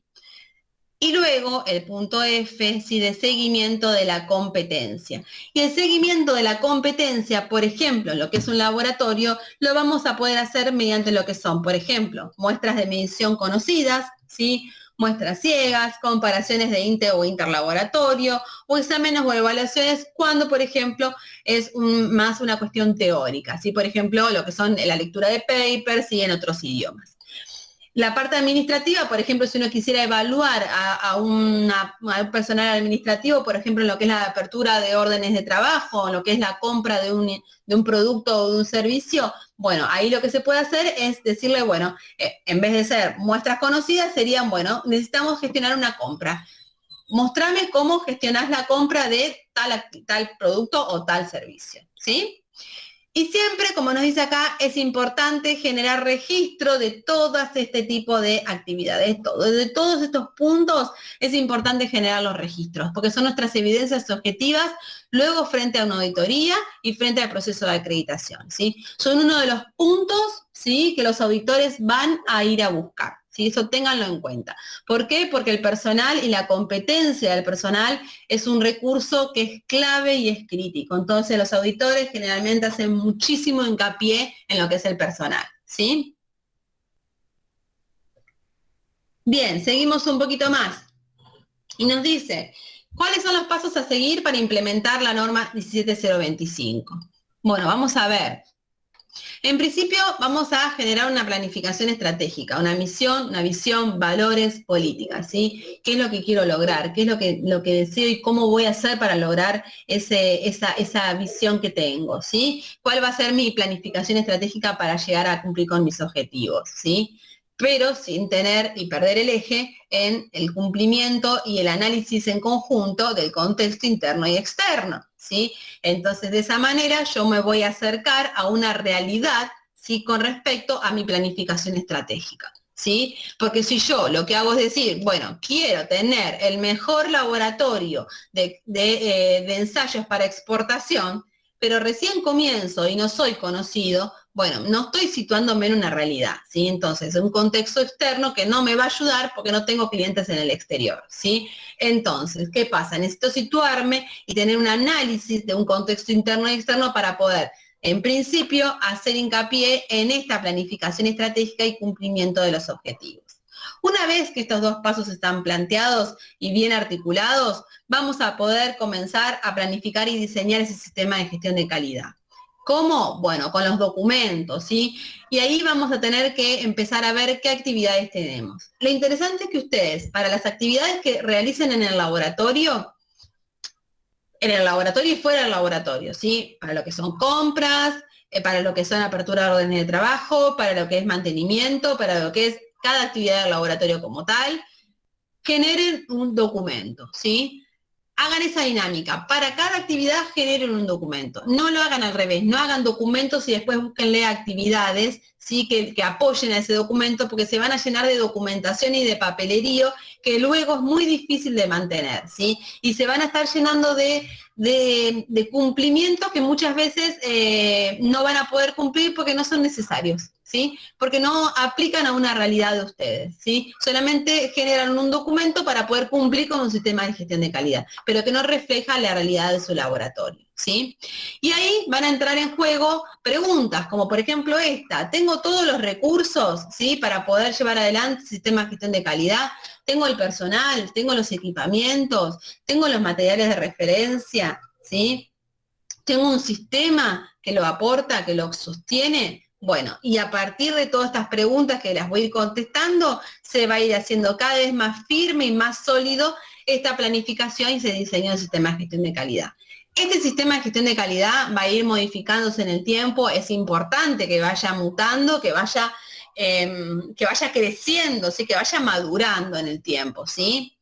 Y luego el punto F, ¿sí? De seguimiento de la competencia. Y el seguimiento de la competencia, por ejemplo, en lo que es un laboratorio, lo vamos a poder hacer mediante lo que son, por ejemplo, muestras de medición conocidas, ¿sí? Muestras ciegas, comparaciones de inter o interlaboratorio, o exámenes o evaluaciones cuando, por ejemplo, es más una cuestión teórica, ¿sí? Por ejemplo, lo que son la lectura de papers y en otros idiomas. La parte administrativa, por ejemplo, si uno quisiera evaluar a un personal administrativo, por ejemplo, en lo que es la apertura de órdenes de trabajo, en lo que es la compra de un producto o de un servicio, bueno, ahí lo que se puede hacer es decirle, bueno, en vez de ser muestras conocidas, serían, bueno, necesitamos gestionar una compra. Mostrame cómo gestionás la compra de tal producto o tal servicio, ¿sí? Y siempre, como nos dice acá, es importante generar registro de todo este tipo de actividades. De todos estos puntos es importante generar los registros, porque son nuestras evidencias objetivas luego frente a una auditoría y frente al proceso de acreditación, ¿sí? Son uno de los puntos, ¿sí? Que los auditores van a ir a buscar. ¿Sí? Eso ténganlo en cuenta. ¿Por qué? Porque el personal y la competencia del personal es un recurso que es clave y es crítico. Entonces los auditores generalmente hacen muchísimo hincapié en lo que es el personal, ¿sí? Bien, seguimos un poquito más. Y nos dice, ¿cuáles son los pasos a seguir para implementar la norma 17025? Bueno, vamos a ver. En principio, vamos a generar una planificación estratégica, una misión, una visión, valores, políticas, ¿sí? ¿Qué es lo que quiero lograr? ¿Qué es lo que deseo y cómo voy a hacer para lograr esa visión que tengo, ¿sí? ¿Cuál va a ser mi planificación estratégica para llegar a cumplir con mis objetivos, ¿sí? Pero sin tener y perder el eje en el cumplimiento y el análisis en conjunto del contexto interno y externo, ¿sí? Entonces, de esa manera yo me voy a acercar a una realidad, ¿sí? Con respecto a mi planificación estratégica, ¿sí? Porque si yo lo que hago es decir, bueno, quiero tener el mejor laboratorio de ensayos para exportación, pero recién comienzo y no soy conocido, bueno, no estoy situándome en una realidad, ¿sí? Entonces, un contexto externo que no me va a ayudar porque no tengo clientes en el exterior, ¿sí? Entonces, ¿qué pasa? Necesito situarme y tener un análisis de un contexto interno y externo para poder, en principio, hacer hincapié en esta planificación estratégica y cumplimiento de los objetivos. Una vez que estos dos pasos están planteados y bien articulados, vamos a poder comenzar a planificar y diseñar ese sistema de gestión de calidad. ¿Cómo? Bueno, con los documentos, ¿sí? Y ahí vamos a tener que empezar a ver qué actividades tenemos. Lo interesante es que ustedes, para las actividades que realicen en el laboratorio y fuera del laboratorio, ¿sí? Para lo que son compras, para lo que son apertura de órdenes de trabajo, para lo que es mantenimiento, para lo que es cada actividad del laboratorio como tal, generen un documento, ¿sí? Hagan esa dinámica. Para cada actividad generen un documento. No lo hagan al revés, no hagan documentos y después búsquenle actividades, ¿sí? que apoyen a ese documento, porque se van a llenar de documentación y de papelerío que luego es muy difícil de mantener, ¿sí? Y se van a estar llenando de cumplimientos que muchas veces no van a poder cumplir porque no son necesarios, ¿sí? Porque no aplican a una realidad de ustedes, ¿sí? Solamente generan un documento para poder cumplir con un sistema de gestión de calidad, pero que no refleja la realidad de su laboratorio, ¿sí? Y ahí van a entrar en juego preguntas, como por ejemplo esta: ¿tengo todos los recursos, ¿sí? para poder llevar adelante el sistema de gestión de calidad? ¿Tengo el personal? ¿Tengo los equipamientos? ¿Tengo los materiales de referencia? ¿Sí? ¿Tengo un sistema que lo aporta, que lo sostiene? Bueno, y a partir de todas estas preguntas que las voy a ir contestando, se va a ir haciendo cada vez más firme y más sólido esta planificación y se diseña un sistema de gestión de calidad. Este sistema de gestión de calidad va a ir modificándose en el tiempo, es importante que vaya mutando, que vaya creciendo, ¿sí? Que vaya madurando en el tiempo, ¿sí?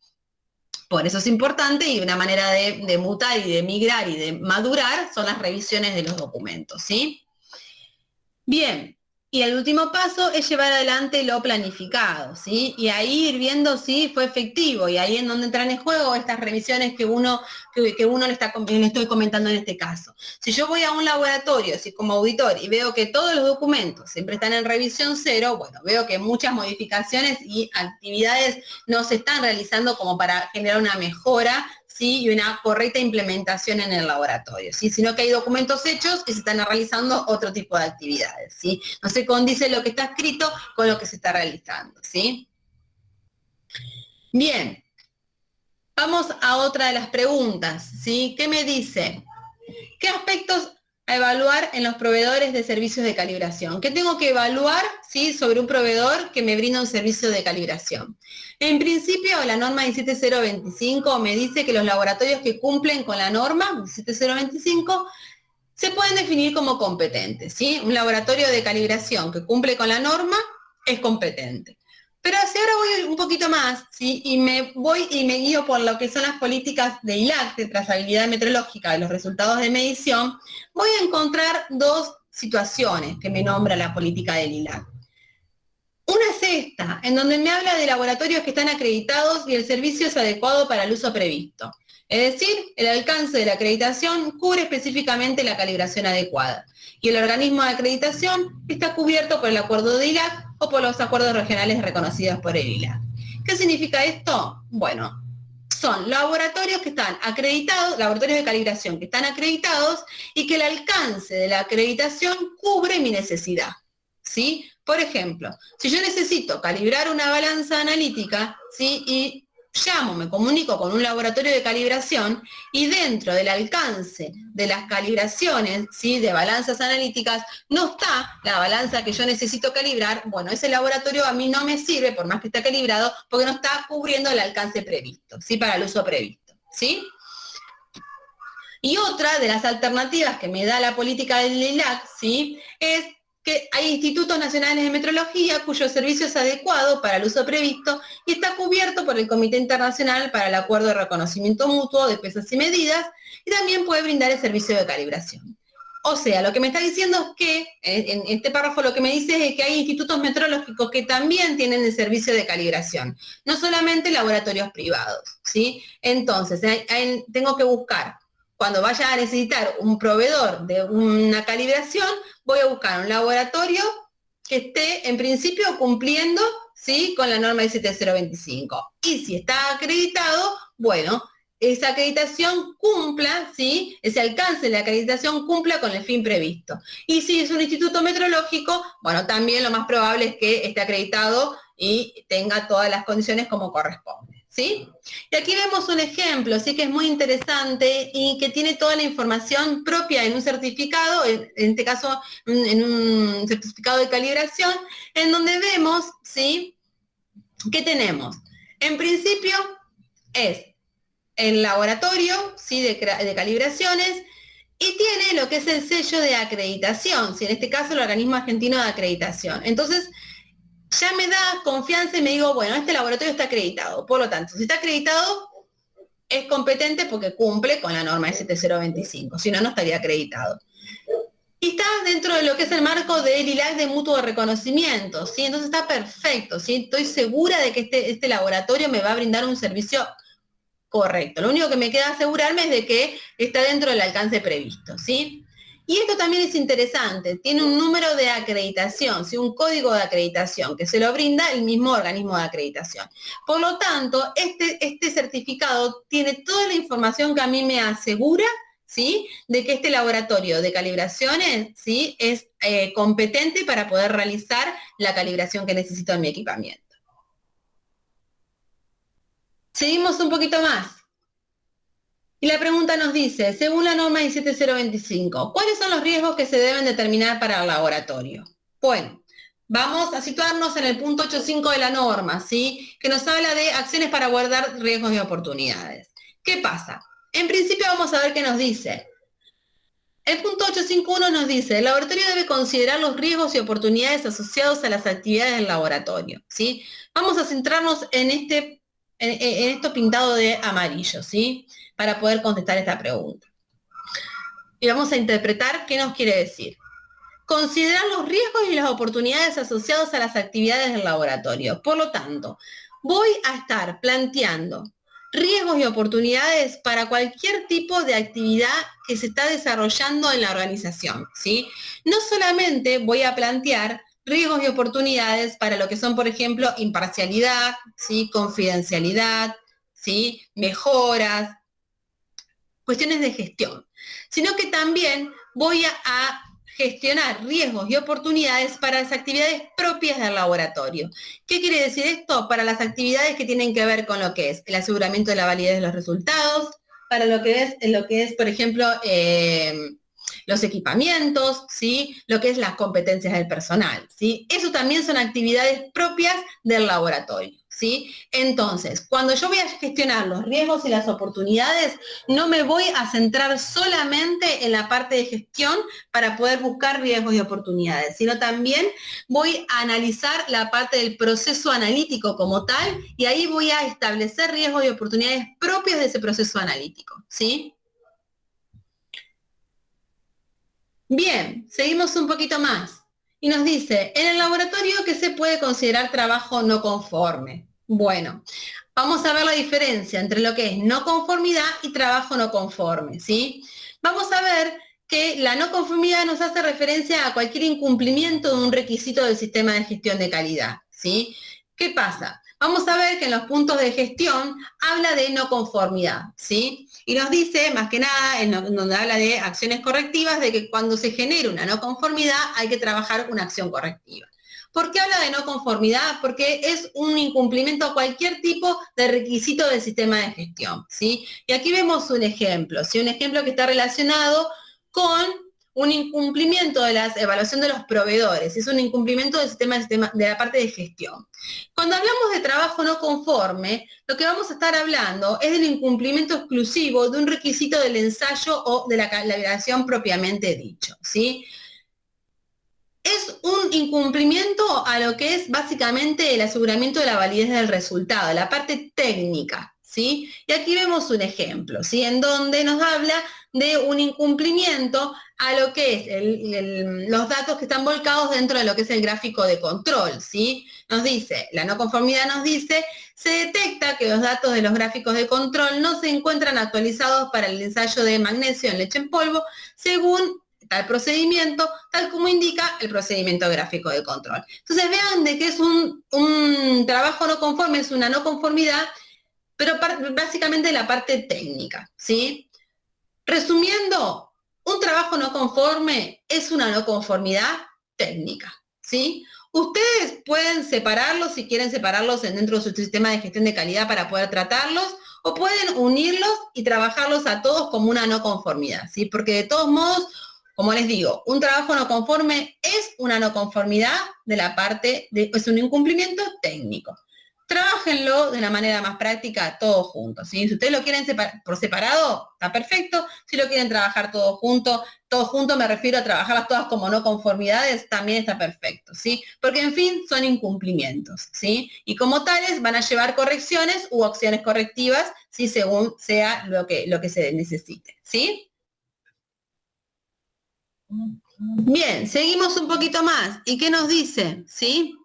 Por eso es importante, y una manera de mutar y de migrar y de madurar son las revisiones de los documentos, ¿sí? Bien, y el último paso es llevar adelante lo planificado, ¿sí? Y ahí ir viendo si fue efectivo, y ahí en donde entran en juego estas revisiones que uno le estoy comentando en este caso. Si yo voy a un laboratorio, así como auditor, y veo que todos los documentos siempre están en revisión 0, bueno, veo que muchas modificaciones y actividades no se están realizando como para generar una mejora, ¿sí? Y una correcta implementación en el laboratorio, ¿sí? Sino que hay documentos hechos que se están realizando otro tipo de actividades, ¿sí? No se condice lo que está escrito con lo que se está realizando, ¿sí? Bien, vamos a otra de las preguntas, ¿sí? ¿Qué me dice? ¿Qué aspectos a evaluar en los proveedores de servicios de calibración? ¿Qué tengo que evaluar, ¿sí? sobre un proveedor que me brinda un servicio de calibración? En principio, la norma 17025 me dice que los laboratorios que cumplen con la norma 17025 se pueden definir como competentes, ¿sí? Un laboratorio de calibración que cumple con la norma es competente. Pero si ahora voy un poquito más, ¿sí? y me guío por lo que son las políticas de ILAC, de trazabilidad metrológica de los resultados de medición, voy a encontrar dos situaciones que me nombra la política del ILAC. Una es esta, en donde me habla de laboratorios que están acreditados y el servicio es adecuado para el uso previsto. Es decir, el alcance de la acreditación cubre específicamente la calibración adecuada. Y el organismo de acreditación está cubierto por el acuerdo de ILAC o por los acuerdos regionales reconocidos por el ILAC. ¿Qué significa esto? Bueno, son laboratorios que están acreditados, laboratorios de calibración que están acreditados y que el alcance de la acreditación cubre mi necesidad, ¿sí? Por ejemplo, si yo necesito calibrar una balanza analítica, ¿sí? Y llamo, me comunico con un laboratorio de calibración y dentro del alcance de las calibraciones, ¿sí? De balanzas analíticas, no está la balanza que yo necesito calibrar, bueno, ese laboratorio a mí no me sirve, por más que esté calibrado, porque no está cubriendo el alcance previsto, ¿sí? Para el uso previsto, ¿sí? Y otra de las alternativas que me da la política del LILAC, ¿sí? Es que hay institutos nacionales de metrología cuyo servicio es adecuado para el uso previsto y está cubierto por el Comité Internacional para el Acuerdo de Reconocimiento Mutuo de Pesas y Medidas y también puede brindar el servicio de calibración. O sea, lo que me está diciendo es que, en este párrafo lo que me dice es que hay institutos metrológicos que también tienen el servicio de calibración, no solamente laboratorios privados, ¿sí? Entonces, tengo que buscar. Cuando vaya a necesitar un proveedor de una calibración, voy a buscar un laboratorio que esté en principio cumpliendo, ¿sí? Con la norma 17025. Y si está acreditado, bueno, esa acreditación cumpla, ¿sí? Ese alcance de la acreditación cumpla con el fin previsto. Y si es un instituto metrológico, bueno, también lo más probable es que esté acreditado y tenga todas las condiciones como corresponde. ¿Sí? Y aquí vemos un ejemplo, sí, que es muy interesante y que tiene toda la información propia en un certificado, en este caso en un certificado de calibración, en donde vemos, ¿sí? ¿Qué tenemos? En principio es el laboratorio, ¿sí? de calibraciones y tiene lo que es el sello de acreditación, ¿sí? En este caso el organismo argentino de acreditación. Entonces, ya me da confianza y me digo, bueno, este laboratorio está acreditado. Por lo tanto, si está acreditado, es competente porque cumple con la norma 7025. Si no, no estaría acreditado. Y está dentro de lo que es el marco del ILAC de mutuo de reconocimiento, ¿sí? Entonces está perfecto, ¿sí? Estoy segura de que este laboratorio me va a brindar un servicio correcto. Lo único que me queda asegurarme es de que está dentro del alcance previsto, ¿sí? Y esto también es interesante, tiene un número de acreditación, ¿sí? Un código de acreditación que se lo brinda el mismo organismo de acreditación. Por lo tanto, este certificado tiene toda la información que a mí me asegura, ¿sí? De que este laboratorio de calibraciones, ¿sí? Es competente para poder realizar la calibración que necesito en mi equipamiento. Seguimos un poquito más. Y la pregunta nos dice, según la norma 17025, ¿cuáles son los riesgos que se deben determinar para el laboratorio? Bueno, vamos a situarnos en el punto 8.5 de la norma, ¿sí? Que nos habla de acciones para abordar riesgos y oportunidades. ¿Qué pasa? En principio vamos a ver qué nos dice. El punto 8.5.1 nos dice, el laboratorio debe considerar los riesgos y oportunidades asociados a las actividades del laboratorio, ¿sí? Vamos a centrarnos en esto pintado de amarillo, ¿sí? Para poder contestar esta pregunta. Y vamos a interpretar qué nos quiere decir. Considerar los riesgos y las oportunidades asociados a las actividades del laboratorio. Por lo tanto, voy a estar planteando riesgos y oportunidades para cualquier tipo de actividad que se está desarrollando en la organización, ¿sí? No solamente voy a plantear riesgos y oportunidades para lo que son, por ejemplo, imparcialidad, ¿sí? Confidencialidad, ¿sí? Mejoras, cuestiones de gestión, sino que también voy a gestionar riesgos y oportunidades para las actividades propias del laboratorio. ¿Qué quiere decir esto? Para las actividades que tienen que ver con lo que es el aseguramiento de la validez de los resultados, para lo que es por ejemplo, los equipamientos, ¿sí? Lo que es las competencias del personal, ¿sí? Eso también son actividades propias del laboratorio, ¿sí? Entonces, cuando yo voy a gestionar los riesgos y las oportunidades, no me voy a centrar solamente en la parte de gestión para poder buscar riesgos y oportunidades, sino también voy a analizar la parte del proceso analítico como tal y ahí voy a establecer riesgos y oportunidades propios de ese proceso analítico, ¿sí? Bien, seguimos un poquito más. Y nos dice, en el laboratorio, ¿qué se puede considerar trabajo no conforme? Bueno, vamos a ver la diferencia entre lo que es no conformidad y trabajo no conforme, ¿sí? Vamos a ver que la no conformidad nos hace referencia a cualquier incumplimiento de un requisito del sistema de gestión de calidad, ¿sí? ¿Qué pasa? vamos a ver que en los puntos de gestión habla de no conformidad, ¿sí? Y nos dice, más que nada, donde habla de acciones correctivas, de que cuando se genera una no conformidad hay que trabajar una acción correctiva. ¿Por qué habla de no conformidad? Porque es un incumplimiento a cualquier tipo de requisito del sistema de gestión, ¿sí? Y aquí vemos un ejemplo, ¿sí? Un ejemplo que está relacionado con un incumplimiento de la evaluación de los proveedores, es un incumplimiento del sistema de la parte de gestión. Cuando hablamos de trabajo no conforme, lo que vamos a estar hablando es del incumplimiento exclusivo de un requisito del ensayo o de la calibración propiamente dicho, ¿sí? Es un incumplimiento a lo que es básicamente el aseguramiento de la validez del resultado, la parte técnica, ¿sí? Y aquí vemos un ejemplo, ¿sí? En donde nos habla de un incumplimiento a lo que es los datos que están volcados dentro de lo que es el gráfico de control, ¿sí? Nos dice, la no conformidad nos dice, se detecta que los datos de los gráficos de control no se encuentran actualizados para el ensayo de magnesio en leche en polvo, según tal procedimiento, tal como indica el procedimiento gráfico de control. Entonces vean de que es un trabajo no conforme, es una no conformidad, pero básicamente la parte técnica, ¿sí? Resumiendo, un trabajo no conforme es una no conformidad técnica, ¿sí? Ustedes pueden separarlos si quieren separarlos dentro de su sistema de gestión de calidad para poder tratarlos, o pueden unirlos y trabajarlos a todos como una no conformidad, ¿sí? Porque de todos modos, como les digo, un trabajo no conforme es una no conformidad de la parte es un incumplimiento técnico. Trabájenlo de una manera más práctica todos juntos, ¿sí? Si ustedes lo quieren por separado, está perfecto. Si lo quieren trabajar todos juntos me refiero a trabajarlas todas como no conformidades, también está perfecto, ¿sí? Porque en fin, son incumplimientos, ¿sí? Y como tales van a llevar correcciones u acciones correctivas, ¿sí? Según sea lo que se necesite, ¿sí? Bien, seguimos un poquito más. ¿Y qué nos dice? ¿Sí?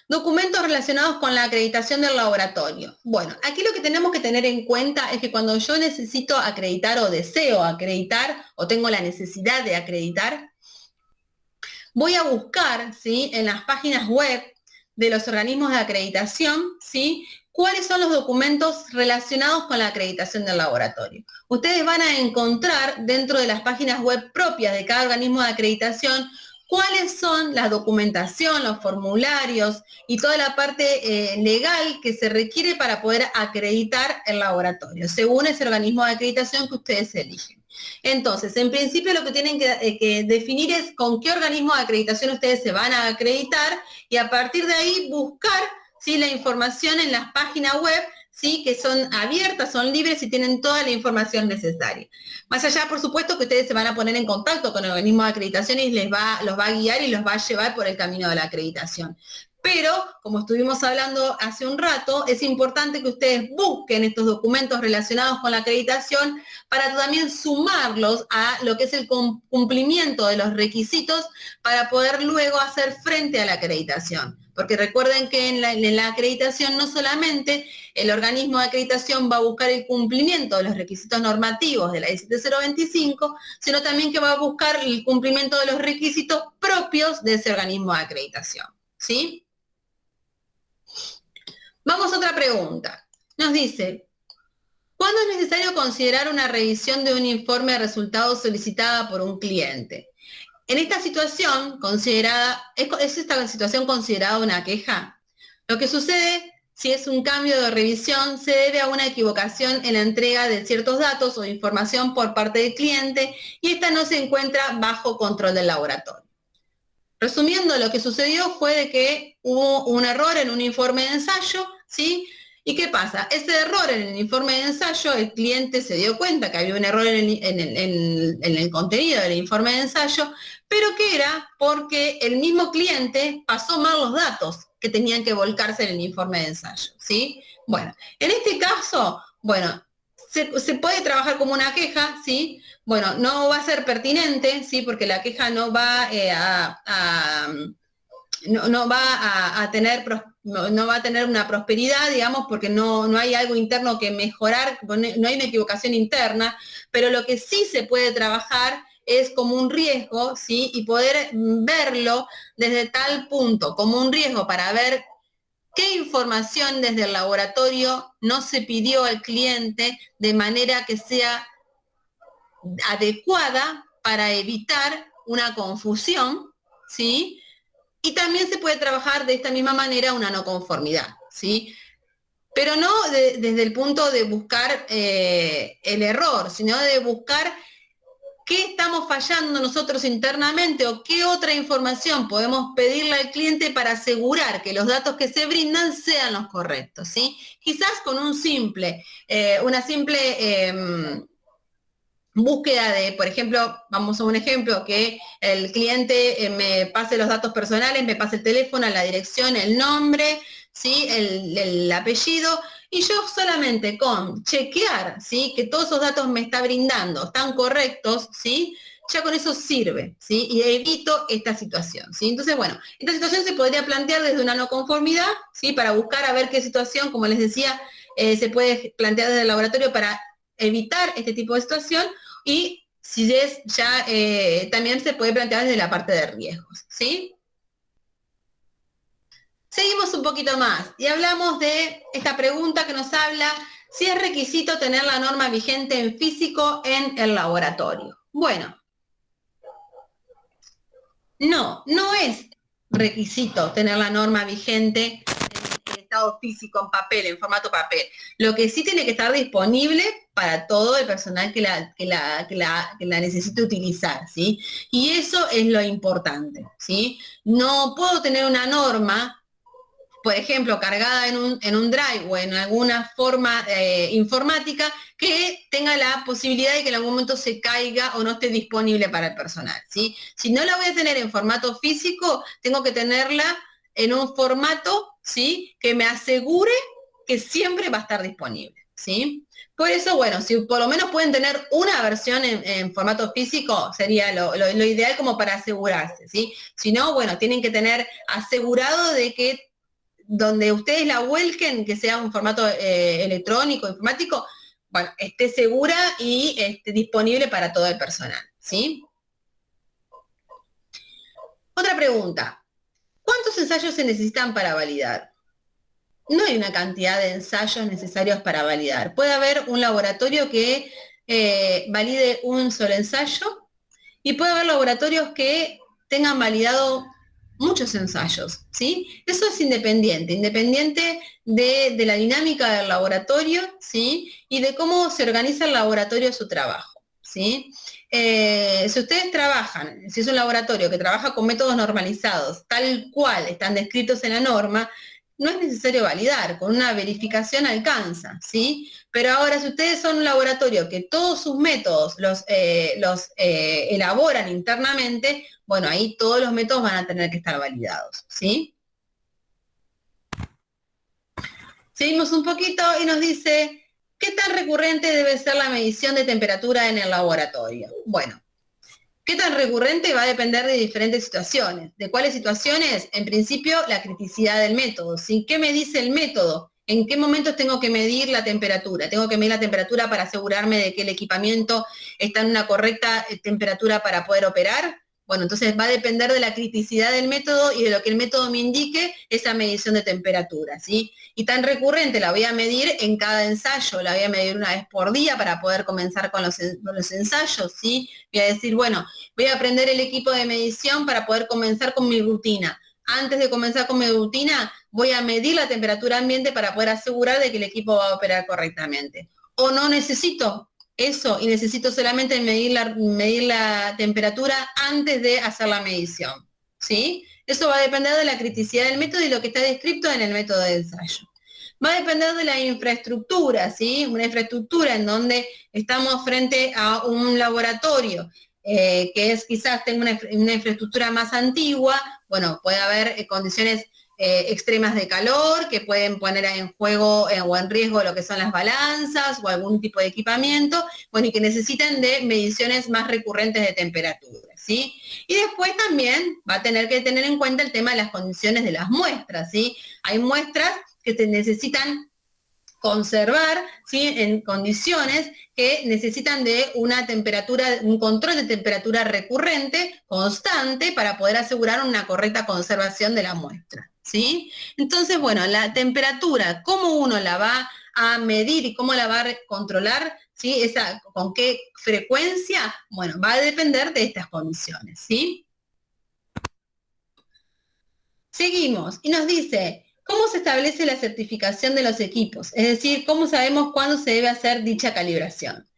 Documentos relacionados con la acreditación del laboratorio. Bueno, aquí lo que tenemos que tener en cuenta es que cuando yo necesito acreditar o deseo acreditar o tengo la necesidad de acreditar, voy a buscar, ¿sí? En las páginas web de los organismos de acreditación, ¿sí? ¿Cuáles son los documentos relacionados con la acreditación del laboratorio? Ustedes van a encontrar dentro de las páginas web propias de cada organismo de acreditación cuáles son la documentación, los formularios y toda la parte legal que se requiere para poder acreditar el laboratorio, según ese organismo de acreditación que ustedes eligen. Entonces, en principio lo que tienen que definir es con qué organismo de acreditación ustedes se van a acreditar y a partir de ahí buscar, ¿sí? La información en las páginas web, ¿sí? Que son abiertas, son libres y tienen toda la información necesaria. Más allá, por supuesto, que ustedes se van a poner en contacto con el organismo de acreditación y los va a guiar y los va a llevar por el camino de la acreditación. Pero, como estuvimos hablando hace un rato, es importante que ustedes busquen estos documentos relacionados con la acreditación para también sumarlos a lo que es el cumplimiento de los requisitos para poder luego hacer frente a la acreditación. Porque recuerden que en la acreditación no solamente el organismo de acreditación va a buscar el cumplimiento de los requisitos normativos de la 17025, sino también que va a buscar el cumplimiento de los requisitos propios de ese organismo de acreditación, ¿sí? Vamos a otra pregunta. Nos dice, ¿cuándo es necesario considerar una revisión de un informe de resultados solicitada por un cliente? En esta situación ¿es esta situación considerada una queja? Lo que sucede, si es un cambio de revisión, se debe a una equivocación en la entrega de ciertos datos o información por parte del cliente y esta no se encuentra bajo control del laboratorio. Resumiendo, lo que sucedió fue de que hubo un error en un informe de ensayo, ¿sí? ¿Y qué pasa? Ese error en el informe de ensayo, el cliente se dio cuenta que había un error en el contenido del informe de ensayo, pero que era porque el mismo cliente pasó mal los datos que tenían que volcarse en el informe de ensayo, ¿sí? Bueno, en este caso, bueno, se puede trabajar como una queja, ¿sí? Bueno, no va a ser pertinente, ¿sí? Porque la queja no va no va a tener una prosperidad, digamos, porque no hay algo interno que mejorar, no hay una equivocación interna, pero lo que sí se puede trabajar es como un riesgo, ¿sí? Y poder verlo desde tal punto, como un riesgo para ver qué información desde el laboratorio no se pidió al cliente de manera que sea adecuada para evitar una confusión, ¿sí? Y también se puede trabajar de esta misma manera una no conformidad, ¿sí? Pero no desde el punto de buscar el error, sino de buscar qué estamos fallando nosotros internamente o qué otra información podemos pedirle al cliente para asegurar que los datos que se brindan sean los correctos, ¿sí? Quizás con una simple búsqueda de, por ejemplo, vamos a un ejemplo, que el cliente me pase los datos personales, me pase el teléfono, la dirección, el nombre, ¿sí? el apellido, y yo solamente con chequear, ¿sí? Que todos esos datos me está brindando están correctos, ¿sí? Ya con eso sirve, ¿sí? Y evito esta situación, ¿sí? Entonces, bueno, esta situación se podría plantear desde una no conformidad, ¿sí? Para buscar a ver qué situación, como les decía, se puede plantear desde el laboratorio para evitar este tipo de situación, y si es ya también se puede plantear desde la parte de riesgos, ¿sí? Seguimos un poquito más y hablamos de esta pregunta que nos habla si es requisito tener la norma vigente en físico en el laboratorio. Bueno, no es requisito tener la norma vigente en estado físico, en papel, en formato papel. Lo que sí tiene que estar disponible para todo el personal que la necesite utilizar, ¿sí? Y eso es lo importante, ¿sí? No puedo tener una norma, por ejemplo, cargada en un drive o en alguna forma informática que tenga la posibilidad de que en algún momento se caiga o no esté disponible para el personal, ¿sí? Si no la voy a tener en formato físico, tengo que tenerla en un formato, ¿sí? Que me asegure que siempre va a estar disponible, ¿sí? Por eso, bueno, si por lo menos pueden tener una versión en formato físico, sería lo ideal como para asegurarse, ¿sí? Si no, bueno, tienen que tener asegurado de que donde ustedes la vuelquen, que sea un formato electrónico, informático, bueno, esté segura y esté disponible para todo el personal, ¿sí? Otra pregunta, ¿cuántos ensayos se necesitan para validar? No hay una cantidad de ensayos necesarios para validar. Puede haber un laboratorio que valide un solo ensayo y puede haber laboratorios que tengan validado muchos ensayos, ¿sí? Eso es independiente de la dinámica del laboratorio, ¿sí? Y de cómo se organiza el laboratorio su trabajo, ¿sí? Si ustedes trabajan, si es un laboratorio que trabaja con métodos normalizados, tal cual están descritos en la norma, no es necesario validar, con una verificación alcanza, ¿sí? Pero ahora, si ustedes son un laboratorio que todos sus métodos los elaboran internamente, bueno, ahí todos los métodos van a tener que estar validados, ¿sí? Seguimos un poquito y nos dice, ¿qué tan recurrente debe ser la medición de temperatura en el laboratorio? Bueno, ¿qué tan recurrente? Va a depender de diferentes situaciones. ¿De cuáles situaciones? En principio, la criticidad del método, ¿sí? ¿Qué me dice el método? ¿En qué momentos tengo que medir la temperatura? Tengo que medir la temperatura para asegurarme de que el equipamiento está en una correcta temperatura para poder operar. Bueno, entonces va a depender de la criticidad del método y de lo que el método me indique esa medición de temperatura, ¿sí? Y tan recurrente la voy a medir en cada ensayo, la voy a medir una vez por día para poder comenzar con los ensayos, ¿sí? Voy a decir, bueno, voy a aprender el equipo de medición para poder comenzar con mi rutina. Antes de comenzar con mi rutina, voy a medir la temperatura ambiente para poder asegurar de que el equipo va a operar correctamente. O no necesito eso y necesito solamente medir la temperatura antes de hacer la medición, ¿sí? Eso va a depender de la criticidad del método y lo que está descrito en el método de ensayo. Va a depender de la infraestructura, ¿sí? Una infraestructura en donde estamos frente a un laboratorio que es quizás tenga una infraestructura más antigua, bueno, puede haber condiciones extremas de calor que pueden poner en juego o en riesgo lo que son las balanzas o algún tipo de equipamiento, bueno, y que necesiten de mediciones más recurrentes de temperatura, ¿sí? Y después también va a tener que tener en cuenta el tema de las condiciones de las muestras, ¿sí? Hay muestras que se necesitan conservar, ¿sí? En condiciones que necesitan de una temperatura, un control de temperatura recurrente, constante, para poder asegurar una correcta conservación de la muestra, ¿sí? Entonces, bueno, la temperatura, cómo uno la va a medir y cómo la va a controlar, ¿sí? Con qué frecuencia, bueno, va a depender de estas condiciones, ¿sí? Seguimos y nos dice, ¿cómo se establece la certificación de los equipos? Es decir, ¿cómo sabemos cuándo se debe hacer dicha calibración?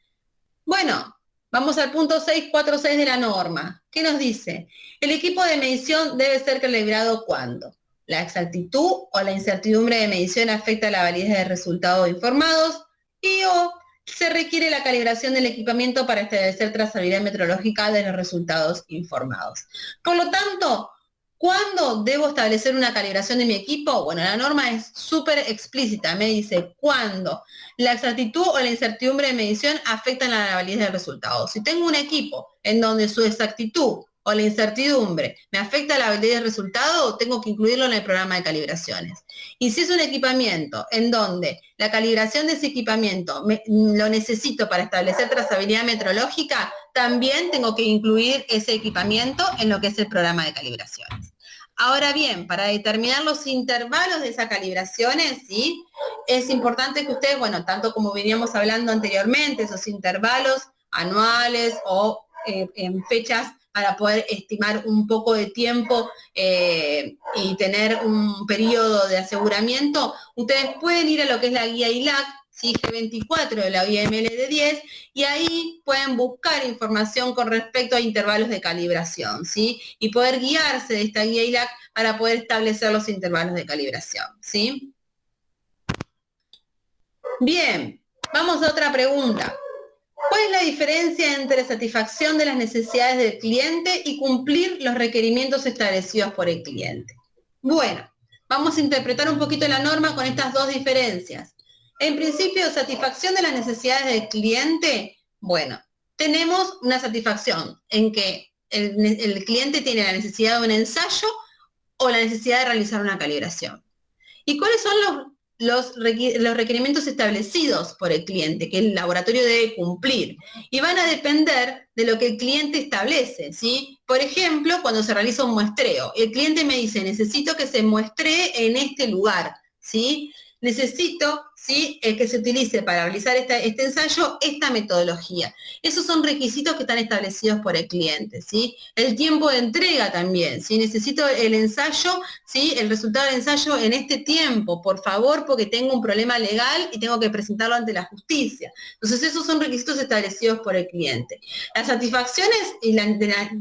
Bueno, vamos al punto 646 de la norma. ¿Qué nos dice? El equipo de medición debe ser calibrado cuando la exactitud o la incertidumbre de medición afecta la validez de resultados informados y o se requiere la calibración del equipamiento para establecer trazabilidad metrológica de los resultados informados. Por lo tanto, ¿cuándo debo establecer una calibración de mi equipo? Bueno, la norma es súper explícita, me dice cuándo la exactitud o la incertidumbre de medición afectan a la validez del resultado. Si tengo un equipo en donde su exactitud o la incertidumbre me afecta a la validez del resultado, tengo que incluirlo en el programa de calibraciones. Y si es un equipamiento en donde la calibración de ese equipamiento lo necesito para establecer trazabilidad metrológica, también tengo que incluir ese equipamiento en lo que es el programa de calibraciones. Ahora bien, para determinar los intervalos de esas calibraciones, ¿sí? Es importante que ustedes, bueno, tanto como veníamos hablando anteriormente, esos intervalos anuales o en fechas para poder estimar un poco de tiempo y tener un periodo de aseguramiento, ustedes pueden ir a lo que es la guía ILAC, ¿sí? G24 de la guía MLD10, y ahí pueden buscar información con respecto a intervalos de calibración, ¿sí? Y poder guiarse de esta guía ILAC para poder establecer los intervalos de calibración, ¿sí? Bien, vamos a otra pregunta. ¿Cuál es la diferencia entre satisfacción de las necesidades del cliente y cumplir los requerimientos establecidos por el cliente? Bueno, vamos a interpretar un poquito la norma con estas dos diferencias. En principio, satisfacción de las necesidades del cliente, bueno, tenemos una satisfacción en que el cliente tiene la necesidad de un ensayo o la necesidad de realizar una calibración. ¿Y cuáles son los requerimientos establecidos por el cliente, que el laboratorio debe cumplir? Y van a depender de lo que el cliente establece, ¿sí? Por ejemplo, cuando se realiza un muestreo, el cliente me dice, necesito que se muestree en este lugar, ¿sí? Necesito, ¿sí?, que se utilice para realizar este ensayo esta metodología. Esos son requisitos que están establecidos por el cliente, ¿sí? El tiempo de entrega también, ¿sí? Necesito el ensayo, ¿sí?, el resultado del ensayo en este tiempo, por favor, porque tengo un problema legal y tengo que presentarlo ante la justicia. Entonces, esos son requisitos establecidos por el cliente. Las satisfacciones y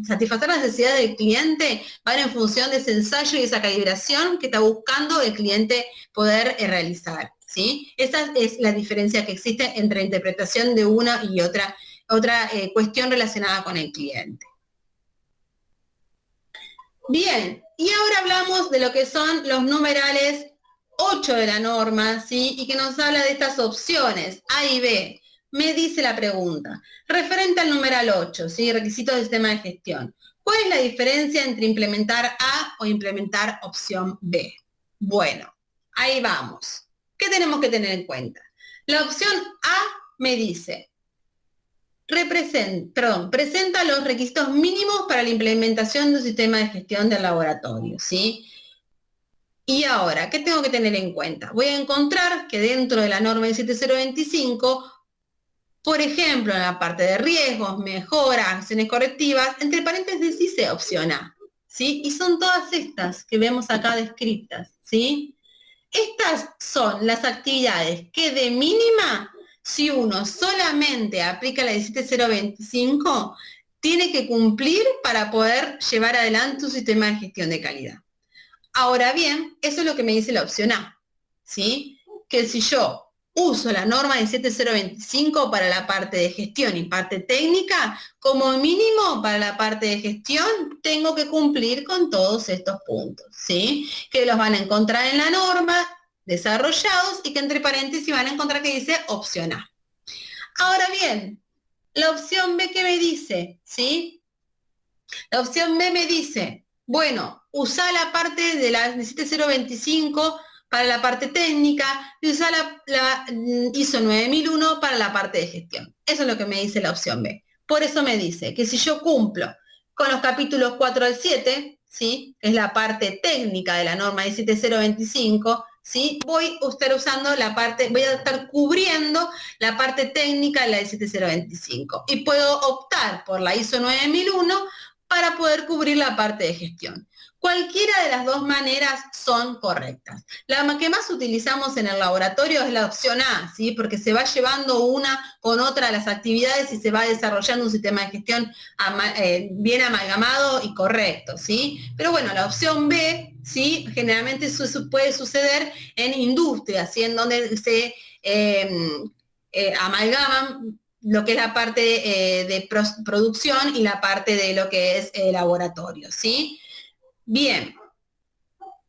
satisfacer las necesidades del cliente van en función de ese ensayo y esa calibración que está buscando el cliente poder realizar, ¿sí? Esa es la diferencia que existe entre la interpretación de una y otra cuestión relacionada con el cliente. Bien, y ahora hablamos de lo que son los numerales 8 de la norma, ¿sí? Y que nos habla de estas opciones, A y B. Me dice la pregunta, referente al numeral 8, ¿sí? Requisitos del sistema de gestión. ¿Cuál es la diferencia entre implementar A o implementar opción B? Bueno, ahí vamos. ¿Qué tenemos que tener en cuenta? La opción A me dice, presenta los requisitos mínimos para la implementación de un sistema de gestión del laboratorio, ¿sí? Y ahora, ¿qué tengo que tener en cuenta? Voy a encontrar que dentro de la norma del 7025, por ejemplo, en la parte de riesgos, mejoras, acciones correctivas, entre paréntesis dice opción A, ¿sí? Y son todas estas que vemos acá descritas, ¿sí? Estas son las actividades que de mínima, si uno solamente aplica la 17025, tiene que cumplir para poder llevar adelante un sistema de gestión de calidad. Ahora bien, eso es lo que me dice la opción A, ¿sí? Que si yo uso la norma de 7025 para la parte de gestión y parte técnica, como mínimo para la parte de gestión tengo que cumplir con todos estos puntos, ¿sí? Que los van a encontrar en la norma, desarrollados, y que entre paréntesis van a encontrar que dice opción A. Ahora bien, la opción B, ¿qué me dice? ¿Sí? La opción B me dice, bueno, usá la parte de la 7025 para la parte técnica y usá la ISO 9001 para la parte de gestión. Eso es lo que me dice la opción B. Por eso me dice que si yo cumplo con los capítulos 4 al 7, ¿sí? Es la parte técnica de la norma 17025, ¿sí? Voy a estar usando la parte, voy a estar cubriendo la parte técnica de la 17025 y puedo optar por la ISO 9001 para poder cubrir la parte de gestión. Cualquiera de las dos maneras son correctas. La que más utilizamos en el laboratorio es la opción A, ¿sí? Porque se va llevando una con otra las actividades y se va desarrollando un sistema de gestión bien amalgamado y correcto, ¿sí? Pero bueno, la opción B, ¿sí? Generalmente eso puede suceder en industrias, ¿sí? En donde se amalgaman lo que es la parte de producción y la parte de lo que es laboratorio, ¿sí? Bien,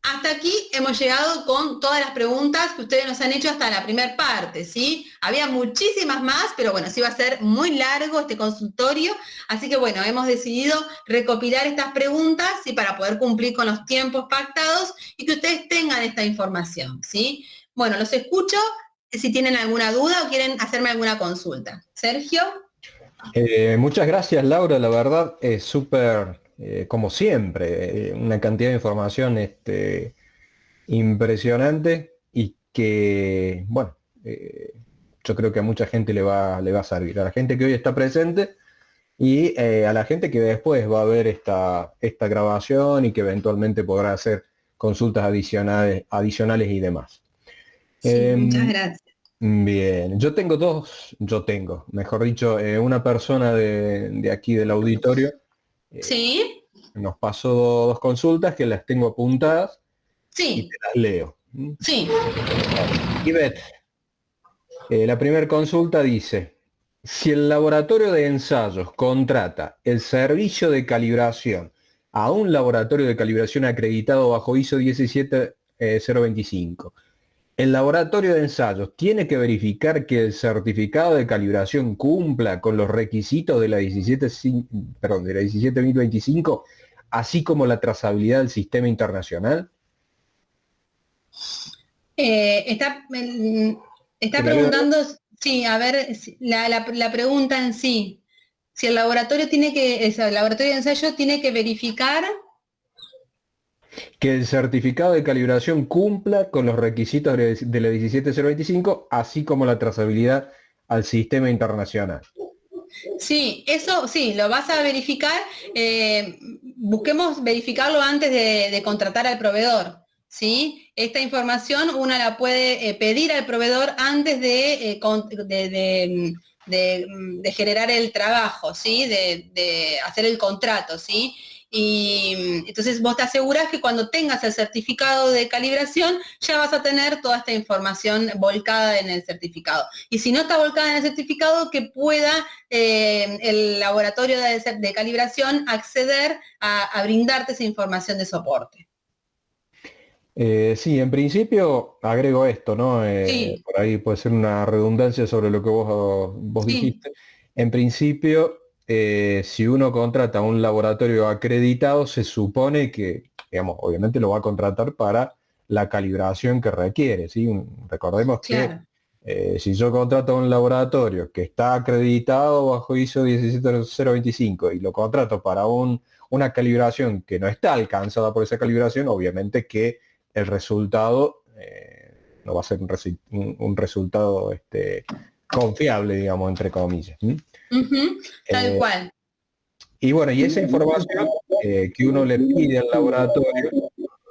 hasta aquí hemos llegado con todas las preguntas que ustedes nos han hecho hasta la primera parte, ¿sí? Había muchísimas más, pero bueno, sí va a ser muy largo este consultorio, así que bueno, hemos decidido recopilar estas preguntas, ¿sí? Para poder cumplir con los tiempos pactados y que ustedes tengan esta información, ¿sí? Bueno, los escucho si tienen alguna duda o quieren hacerme alguna consulta. Sergio. Muchas gracias, Laura. La verdad es súper, como siempre, una cantidad de información impresionante y que, bueno, yo creo que a mucha gente le va a servir. A la gente que hoy está presente y a la gente que después va a ver esta grabación y que eventualmente podrá hacer consultas adicionales y demás. Sí, muchas gracias. Bien, mejor dicho, una persona de aquí del auditorio Sí, nos pasó dos consultas que las tengo apuntadas y sí, te las leo. sí. Ivette, la primera consulta dice, si el laboratorio de ensayos contrata el servicio de calibración a un laboratorio de calibración acreditado bajo ISO 17025, el laboratorio de ensayos tiene que verificar que el certificado de calibración cumpla con los requisitos de la 17025, así como la trazabilidad del sistema internacional. Está preguntando, sí, a ver, la pregunta en sí. Si el laboratorio el laboratorio de ensayo tiene que verificar. Que el certificado de calibración cumpla con los requisitos de la 17025, así como la trazabilidad al sistema internacional. Sí, eso sí, lo vas a verificar. Busquemos verificarlo antes de contratar al proveedor. ¿Sí? Esta información una la puede pedir al proveedor antes de generar el trabajo, ¿sí? De hacer el contrato, ¿sí? Y entonces vos te aseguras que cuando tengas el certificado de calibración ya vas a tener toda esta información volcada en el certificado. Y si no está volcada en el certificado, que pueda el laboratorio de calibración acceder a brindarte esa información de soporte. Sí, en principio agrego esto, ¿no? Sí, Por ahí puede ser una redundancia sobre lo que vos sí, dijiste. En principio, si uno contrata un laboratorio acreditado, se supone que, digamos, obviamente lo va a contratar para la calibración que requiere, ¿sí? Recordemos que claro. si yo contrato un laboratorio que está acreditado bajo ISO 17025 y lo contrato para una calibración que no está alcanzada por esa calibración, obviamente que el resultado no va a ser un resultado confiable, digamos, entre comillas. Ujú, tal Eh, cual. y bueno, y esa información que uno le pide al laboratorio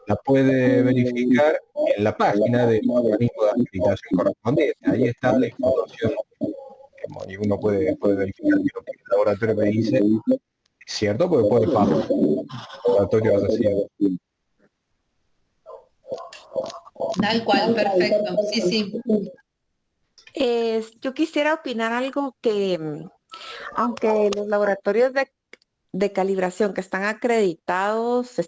la puede verificar en la página del organismo de acreditación correspondiente. Ahí está la información, digamos, y uno puede verificar que lo que el laboratorio me dice es cierto, porque puede pasar. El laboratorio haya sido. Tal cual, perfecto. Sí, sí. Yo quisiera opinar algo que, aunque los laboratorios de calibración que estén acreditados,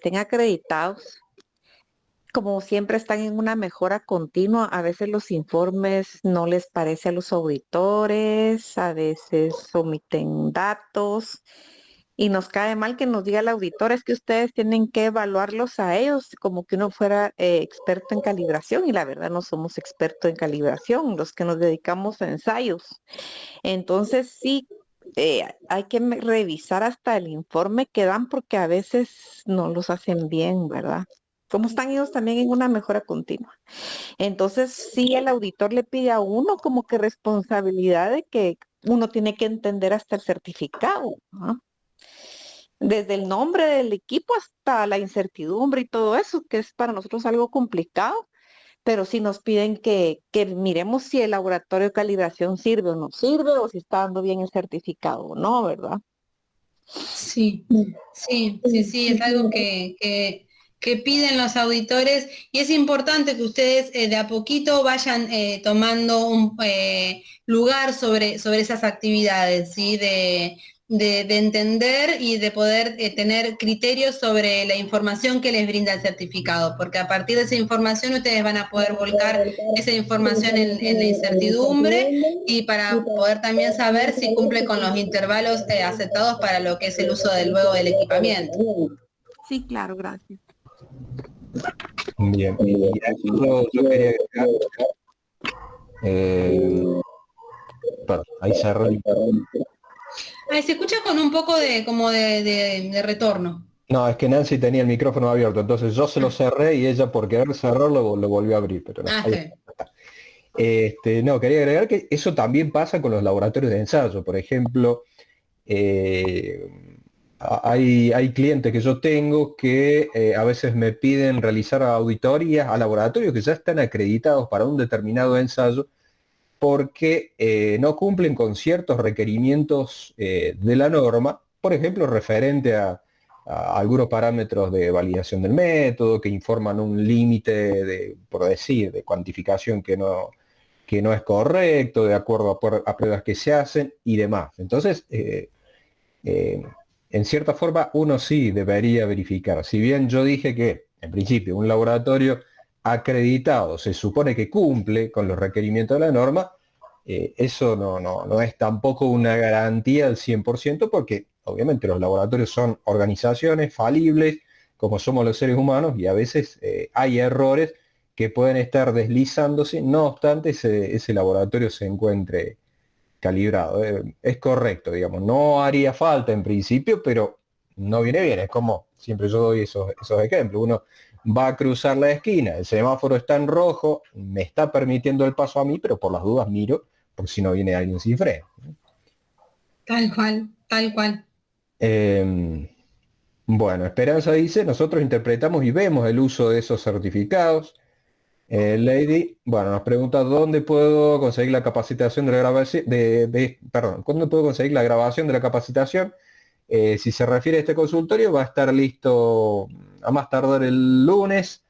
como siempre están en una mejora continua, a veces los informes no les parece a los auditores, a veces omiten datos y nos cae mal que nos diga el auditor, es que ustedes tienen que evaluarlos a ellos como que uno fuera experto en calibración y la verdad no somos expertos en calibración, los que nos dedicamos a ensayos. Entonces sí, hay que revisar hasta el informe que dan porque a veces no los hacen bien, ¿verdad? Como están ellos también en una mejora continua. Entonces, sí, el auditor le pide a uno como que responsabilidad de que uno tiene que entender hasta el certificado, ¿no? Desde el nombre del equipo hasta la incertidumbre y todo eso, que es para nosotros algo complicado, pero sí nos piden que miremos si el laboratorio de calibración sirve o no sirve, o si está dando bien el certificado o no, ¿verdad? Sí, sí, es algo que piden los auditores y es importante que ustedes de a poquito vayan tomando un lugar sobre esas actividades, ¿sí? De entender y de poder tener criterios sobre la información que les brinda el certificado, porque a partir de esa información ustedes van a poder volcar esa información en la incertidumbre y para poder también saber si cumple con los intervalos aceptados para lo que es el uso del luego del equipamiento. Sí, claro, gracias. Bien, y a eso yo quería agregar, perdón, ahí cerró el... Ay, se escucha con un poco de como de retorno. No, es que Nancy tenía el micrófono abierto, entonces yo se lo cerré y ella por querer cerrarlo lo volvió a abrir, pero no. Ahí Sí. está. No, quería agregar que eso también pasa con los laboratorios de ensayo. Por ejemplo, eh, hay clientes que yo tengo que a veces me piden realizar auditorías a laboratorios que ya están acreditados para un determinado ensayo porque no cumplen con ciertos requerimientos de la norma, por ejemplo, referente a algunos parámetros de validación del método, que informan un límite de, por decir, de cuantificación que no es correcto, de acuerdo a pruebas que se hacen y demás. Entonces, eh, en cierta forma, uno sí debería verificar. Si bien yo dije que, en principio, un laboratorio acreditado se supone que cumple con los requerimientos de la norma, eso no es tampoco una garantía al 100% porque obviamente los laboratorios son organizaciones falibles, como somos los seres humanos, y a veces hay errores que pueden estar deslizándose, no obstante ese laboratorio se encuentre calibrado. Es correcto, digamos, no haría falta en principio, pero no viene bien. Es como siempre yo doy esos ejemplos. Uno va a cruzar la esquina, el semáforo está en rojo, me está permitiendo el paso a mí, pero por las dudas miro por si no viene alguien sin freno. Tal cual, tal cual. Eh, bueno, Esperanza dice, nosotros interpretamos y vemos el uso de esos certificados. Lady, bueno, nos pregunta dónde puedo conseguir la capacitación de la grabación, perdón, ¿cuándo puedo conseguir la grabación de la capacitación? Si se refiere a este consultorio, va a estar listo a más tardar el lunes.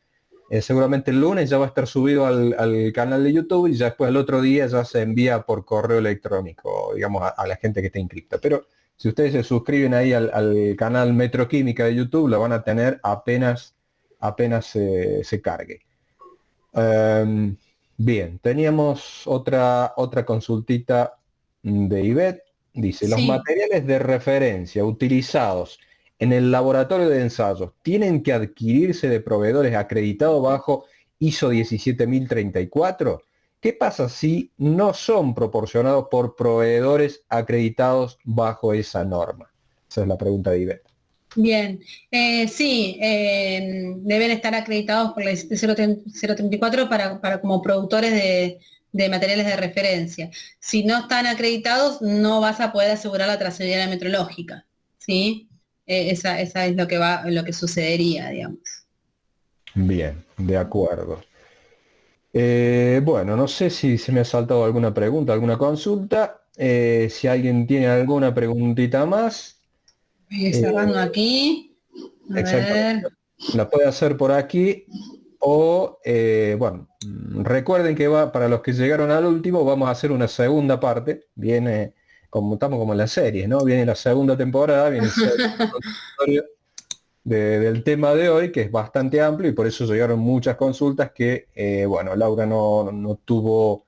Seguramente el lunes ya va a estar subido al canal de YouTube y ya después el otro día ya se envía por correo electrónico, digamos, a la gente que está inscripta. Pero si ustedes se suscriben ahí al canal Metroquímica de YouTube, lo van a tener apenas se cargue. Bien, teníamos otra consultita de Ivette. Dice, los Sí. materiales de referencia utilizados en el laboratorio de ensayos tienen que adquirirse de proveedores acreditados bajo ISO 17034. ¿Qué pasa si no son proporcionados por proveedores acreditados bajo esa norma? Esa es la pregunta de Ivette. Bien, sí, deben estar acreditados por la 034 para como productores de materiales de referencia. Si no están acreditados, no vas a poder asegurar la trazabilidad metrológica, ¿sí? Esa es lo que sucedería, digamos. Bien, de acuerdo. Bueno, no sé si se me ha saltado alguna pregunta, alguna consulta. Si alguien tiene alguna preguntita más, Voy eh, cerrando aquí. A exactamente, ver. la puede hacer por aquí o, bueno, recuerden que para los que llegaron al último, vamos a hacer una segunda parte. Viene, como estamos como en la serie, ¿no? Viene la segunda temporada, viene el segundo consultorio del tema de hoy, que es bastante amplio y por eso llegaron muchas consultas que, bueno, Laura no tuvo,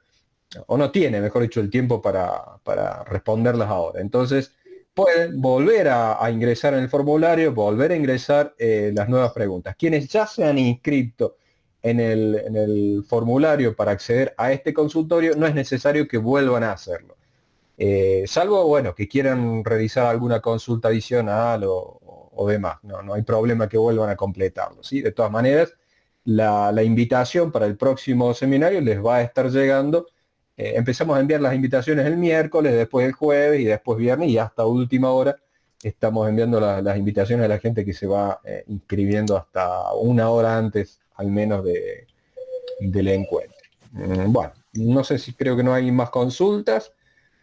o no tiene, mejor dicho, el tiempo para responderlas ahora. Entonces, pueden volver a ingresar en el formulario, volver a ingresar las nuevas preguntas. Quienes ya se han inscrito en el formulario para acceder a este consultorio, no es necesario que vuelvan a hacerlo. salvo, bueno, que quieran realizar alguna consulta adicional o demás, no hay problema que vuelvan a completarlo, ¿sí? De todas maneras, la invitación para el próximo seminario les va a estar llegando. Empezamos a enviar las invitaciones el miércoles, después el jueves y después viernes, y hasta última hora estamos enviando las invitaciones a la gente que se va inscribiendo hasta una hora antes, al menos, del encuentro. Bueno, no sé si creo que no hay más consultas.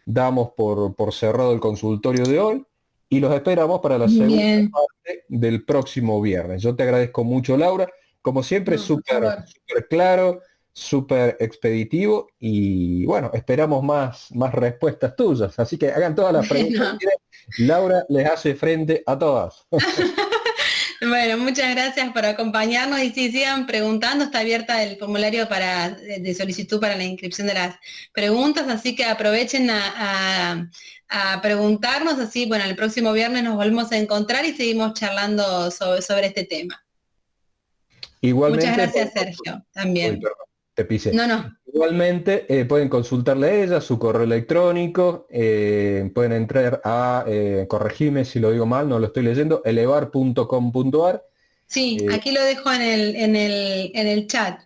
Damos por cerrado el consultorio de hoy y los esperamos para la segunda Bien. parte del próximo viernes. Yo te agradezco mucho, Laura. Como siempre, No, por favor. súper claro, súper expeditivo y bueno, esperamos más respuestas tuyas. Así que hagan todas las preguntas Bueno. que quieran. Laura les hace frente a todas. Bueno, muchas gracias por acompañarnos y si sigan preguntando, está abierta el formulario de solicitud para la inscripción de las preguntas, así que aprovechen a preguntarnos, así, bueno, el próximo viernes nos volvemos a encontrar y seguimos charlando sobre este tema. Igualmente, Muchas gracias, Sergio, uy, también. perdón, te pisé. No. Igualmente, pueden consultarle a ella su correo electrónico, pueden entrar a, corregime si lo digo mal, no lo estoy leyendo, elevar.com.ar. Sí, aquí lo dejo en el chat.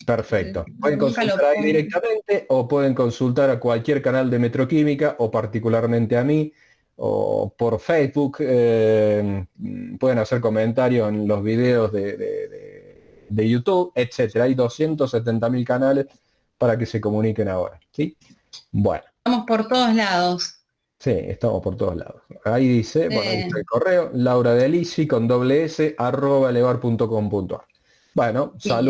Perfecto. Pueden Nunca lo consultar ahí pongo. directamente o pueden consultar a cualquier canal de Metroquímica o particularmente a mí o por Facebook. Pueden hacer comentarios en los videos de YouTube, etcétera. Hay 270.000 canales para que se comuniquen ahora. ¿Sí? Bueno, Estamos por todos lados. sí, estamos por todos lados. Ahí dice, bueno, ahí está el correo, Laura de Lisi con doble s @elevar.com.ar. Bueno, Bien.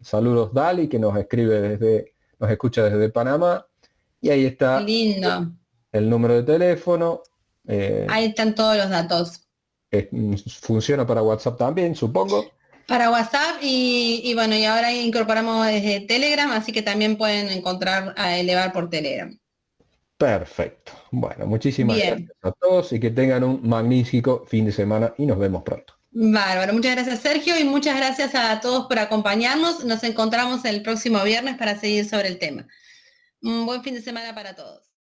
saludos Dali, que nos escucha desde Panamá. Y ahí está Lindo. el número de teléfono. Ahí están todos los datos. Funciona para WhatsApp también, supongo. Para WhatsApp y bueno, y ahora incorporamos desde Telegram, así que también pueden encontrar a Elevar por Telegram. Perfecto. Bueno, muchísimas Bien, gracias a todos y que tengan un magnífico fin de semana y nos vemos pronto. bárbaro. Muchas gracias, Sergio, y muchas gracias a todos por acompañarnos. Nos encontramos el próximo viernes para seguir sobre el tema. Un buen fin de semana para todos.